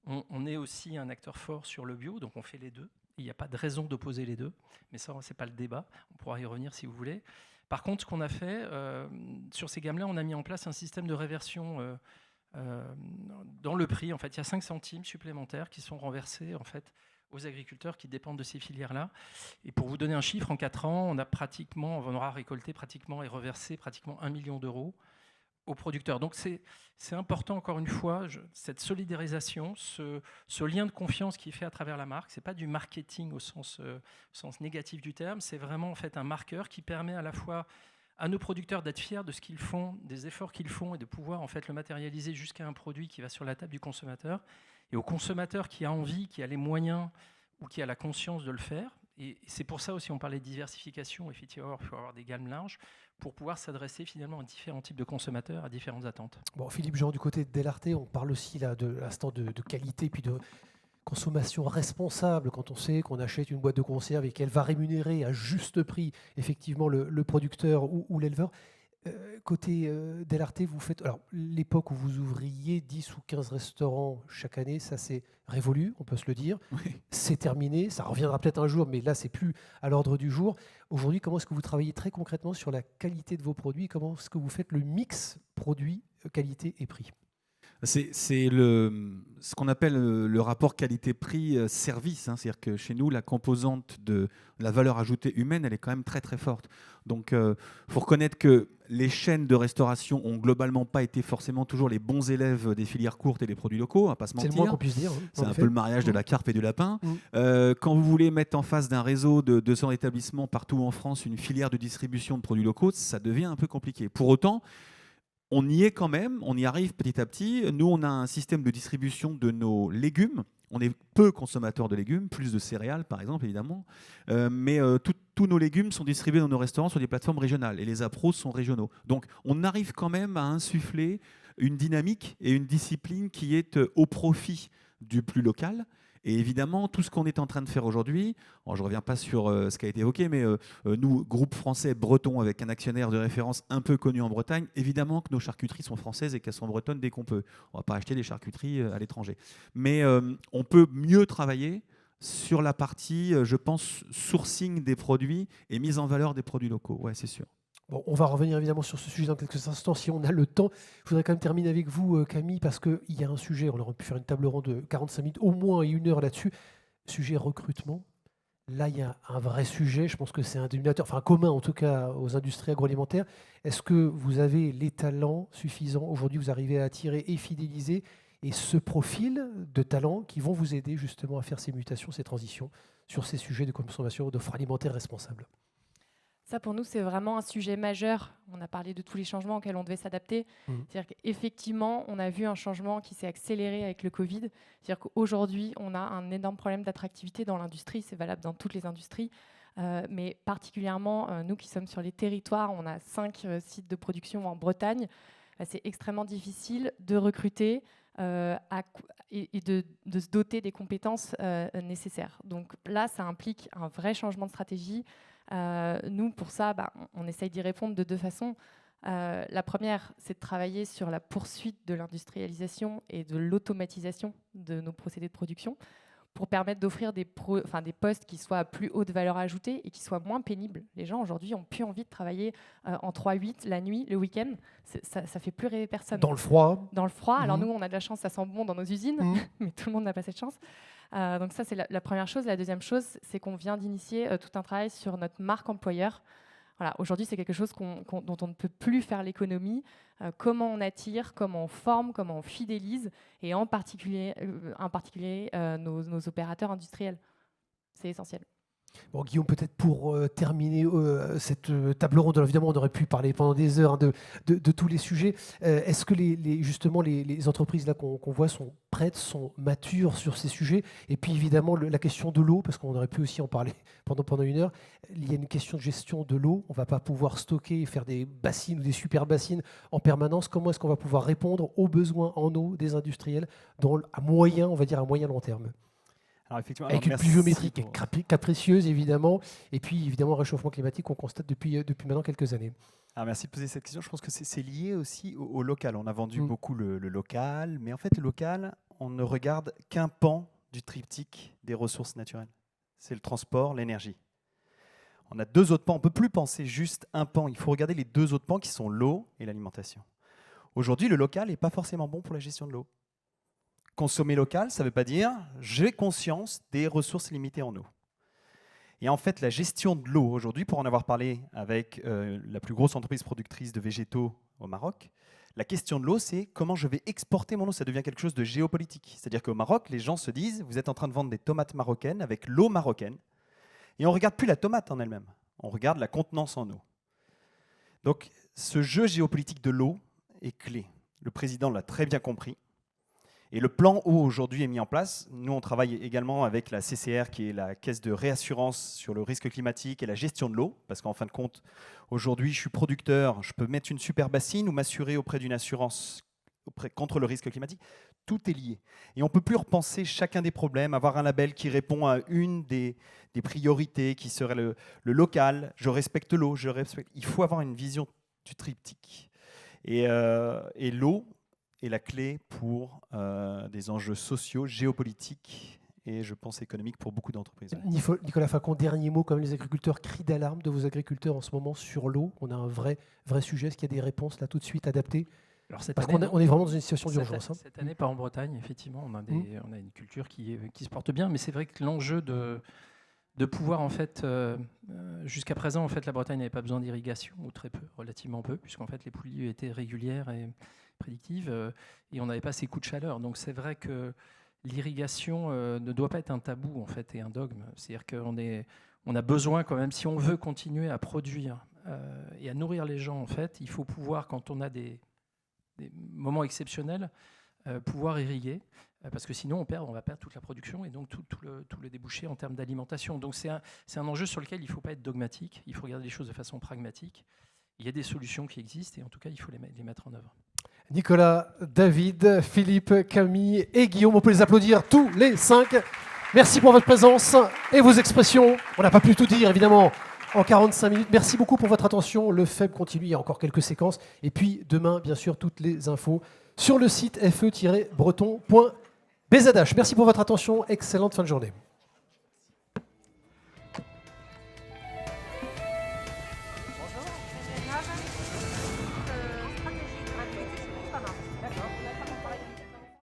on est aussi un acteur fort sur le bio, donc on fait les deux. Il n'y a pas de raison d'opposer les deux, mais ça, ce n'est pas le débat. On pourra y revenir si vous voulez. Par contre, ce qu'on a fait, sur ces gammes-là, on a mis en place un système de réversion dans le prix. En fait, il y a 5 centimes supplémentaires qui sont renversés en fait, aux agriculteurs qui dépendent de ces filières-là. Et pour vous donner un chiffre, en 4 ans, on aura récolté pratiquement et reversé pratiquement 1 million d'euros aux producteurs. Donc c'est important, encore une fois, cette solidarisation, ce lien de confiance qui est fait à travers la marque. Ce n'est pas du marketing au sens négatif du terme, c'est vraiment en fait, un marqueur qui permet à la fois à nos producteurs d'être fiers de ce qu'ils font, des efforts qu'ils font, et de pouvoir en fait, le matérialiser jusqu'à un produit qui va sur la table du consommateur, et au consommateur qui a envie, qui a les moyens ou qui a la conscience de le faire. Et c'est pour ça aussi on parlait de diversification. Effectivement, il faut avoir des gammes larges pour pouvoir s'adresser finalement à différents types de consommateurs, à différentes attentes. Bon, Philippe Jean, du côté de Delarte, on parle aussi là de l'instant de qualité puis de consommation responsable, quand on sait qu'on achète une boîte de conserve et qu'elle va rémunérer à juste prix effectivement le producteur ou l'éleveur. Côté Delarte, vous faites... Alors, l'époque où vous ouvriez 10 ou 15 restaurants chaque année, ça c'est révolu, on peut se le dire. Oui. C'est terminé, ça reviendra peut-être un jour, mais là, c'est plus à l'ordre du jour. Aujourd'hui, comment est-ce que vous travaillez très concrètement sur la qualité de vos produits? Comment est-ce que vous faites le mix produit, qualité et prix? C'est ce qu'on appelle le rapport qualité-prix-service. C'est-à-dire que chez nous, la composante de la valeur ajoutée humaine, elle est quand même très très forte. Donc, il faut reconnaître que les chaînes de restauration ont globalement pas été forcément toujours les bons élèves des filières courtes et des produits locaux, on va pas se mentir. C'est le moins qu'on puisse dire. C'est un peu le mariage de la carpe et du lapin. Mmh. Quand vous voulez mettre en face d'un réseau de 200 établissements partout en France une filière de distribution de produits locaux, ça devient un peu compliqué. Pour autant, on y est quand même, on y arrive petit à petit. Nous, on a un système de distribution de nos légumes. On est peu consommateurs de légumes, plus de céréales par exemple, évidemment. Mais tous nos légumes sont distribués dans nos restaurants sur des plateformes régionales et les appros sont régionaux. Donc, on arrive quand même à insuffler une dynamique et une discipline qui est au profit du plus local. Et évidemment, tout ce qu'on est en train de faire aujourd'hui, je ne reviens pas sur ce qui a été évoqué, mais nous, groupe français breton avec un actionnaire de référence un peu connu en Bretagne, évidemment que nos charcuteries sont françaises et qu'elles sont bretonnes dès qu'on peut. On ne va pas acheter des charcuteries à l'étranger. Mais on peut mieux travailler sur la partie, je pense, sourcing des produits et mise en valeur des produits locaux. Ouais, c'est sûr. Bon, on va revenir évidemment sur ce sujet dans quelques instants si on a le temps. Je voudrais quand même terminer avec vous, Camille, parce qu'il y a un sujet, on aurait pu faire une table ronde de 45 minutes, au moins 1 heure là-dessus, sujet recrutement. Là, il y a un vrai sujet, je pense que c'est un dénominateur, enfin commun en tout cas aux industries agroalimentaires. Est-ce que vous avez les talents suffisants aujourd'hui, vous arrivez à attirer et fidéliser et ce profil de talents qui vont vous aider justement à faire ces mutations, ces transitions sur ces sujets de consommation d'offres alimentaires responsables? Ça, pour nous, c'est vraiment un sujet majeur. On a parlé de tous les changements auxquels on devait s'adapter. C'est-à-dire qu'effectivement, on a vu un changement qui s'est accéléré avec le Covid. C'est-à-dire qu'aujourd'hui, on a un énorme problème d'attractivité dans l'industrie. C'est valable dans toutes les industries. Mais particulièrement, nous qui sommes sur les territoires, on a 5 sites de production en Bretagne. C'est extrêmement difficile de recruter et de se doter des compétences nécessaires. Donc là, ça implique un vrai changement de stratégie. Nous, pour ça, on essaye d'y répondre de 2 façons. La première, c'est de travailler sur la poursuite de l'industrialisation et de l'automatisation de nos procédés de production pour permettre d'offrir des postes qui soient à plus haute valeur ajoutée et qui soient moins pénibles. Les gens, aujourd'hui, n'ont plus envie de travailler en 3-8, la nuit, le week-end. Ça ne fait plus rêver personne. Dans le froid. Dans le froid. Alors nous, on a de la chance, ça sent bon dans nos usines, mais tout le monde n'a pas cette chance. Donc ça, c'est la première chose. La deuxième chose, c'est qu'on vient d'initier tout un travail sur notre marque employeur. Voilà, aujourd'hui, c'est quelque chose dont on ne peut plus faire l'économie. Comment on attire, comment on forme, comment on fidélise, et en particulier nos opérateurs industriels. C'est essentiel. Bon, Guillaume, peut-être pour terminer cette table ronde, évidemment, on aurait pu parler pendant des heures de tous les sujets. Est-ce que justement les entreprises là qu'on voit sont prêtes, sont matures sur ces sujets? Et puis évidemment, la question de l'eau, parce qu'on aurait pu aussi en parler pendant 1 heure. Il y a une question de gestion de l'eau. On ne va pas pouvoir stocker et faire des bassines ou des super bassines en permanence. Comment est-ce qu'on va pouvoir répondre aux besoins en eau des industriels à moyen long terme? Alors, effectivement, avec une pluviométrie capricieuse, évidemment, et puis évidemment un réchauffement climatique qu'on constate depuis maintenant quelques années. Alors, merci de poser cette question. Je pense que c'est lié aussi au local. On a vendu beaucoup le local, mais en fait, le local, on ne regarde qu'un pan du triptyque des ressources naturelles. C'est le transport, l'énergie. On a 2 autres pans. On ne peut plus penser juste un pan. Il faut regarder les 2 autres pans qui sont l'eau et l'alimentation. Aujourd'hui, le local n'est pas forcément bon pour la gestion de l'eau. Consommer local, ça ne veut pas dire j'ai conscience des ressources limitées en eau. Et en fait, la gestion de l'eau aujourd'hui, pour en avoir parlé avec la plus grosse entreprise productrice de végétaux au Maroc, la question de l'eau, c'est comment je vais exporter mon eau. Ça devient quelque chose de géopolitique. C'est-à-dire qu'au Maroc, les gens se disent vous êtes en train de vendre des tomates marocaines avec l'eau marocaine. Et on ne regarde plus la tomate en elle-même. On regarde la contenance en eau. Donc, ce jeu géopolitique de l'eau est clé. Le président l'a très bien compris. Et le plan eau aujourd'hui est mis en place. Nous, on travaille également avec la CCR, qui est la caisse de réassurance sur le risque climatique et la gestion de l'eau. Parce qu'en fin de compte, aujourd'hui, je suis producteur, je peux mettre une super bassine ou m'assurer auprès d'une assurance contre le risque climatique. Tout est lié. Et on ne peut plus repenser chacun des problèmes, avoir un label qui répond à une des priorités, qui serait le local. Je respecte l'eau, Il faut avoir une vision du triptyque. Et l'eau est la clé pour des enjeux sociaux, géopolitiques et, je pense, économiques pour beaucoup d'entreprises. Nicolas Facon, dernier mot, comme les agriculteurs crient d'alarme de vos agriculteurs en ce moment sur l'eau. On a un vrai sujet. Est-ce qu'il y a des réponses là tout de suite adaptées? Parce qu'on est vraiment dans une situation d'urgence. Cette année, pas en Bretagne, effectivement, on a une culture qui se porte bien, mais c'est vrai que l'enjeu de pouvoir, en fait, jusqu'à présent, en fait, la Bretagne n'avait pas besoin d'irrigation, ou très peu, relativement peu, puisqu'en fait, les pluies étaient régulières et prédictives, et on n'avait pas ces coups de chaleur. Donc c'est vrai que l'irrigation ne doit pas être un tabou, en fait, et un dogme. C'est-à-dire qu'on a besoin, quand même, si on veut continuer à produire et à nourrir les gens, en fait, il faut pouvoir, quand on a des moments exceptionnels, pouvoir irriguer, parce que sinon on va perdre toute la production et donc tout le débouché en termes d'alimentation. Donc c'est un enjeu sur lequel il ne faut pas être dogmatique, il faut regarder les choses de façon pragmatique. Il y a des solutions qui existent et en tout cas il faut les mettre en œuvre. Nicolas, David, Philippe, Camille et Guillaume, on peut les applaudir tous les 5. Merci pour votre présence et vos expressions. On n'a pas pu tout dire évidemment en 45 minutes. Merci beaucoup pour votre attention. Le FEB continue, il y a encore quelques séquences. Et puis demain, bien sûr, toutes les infos sur le site fe-breton.bzh. Merci pour votre attention. Excellente fin de journée.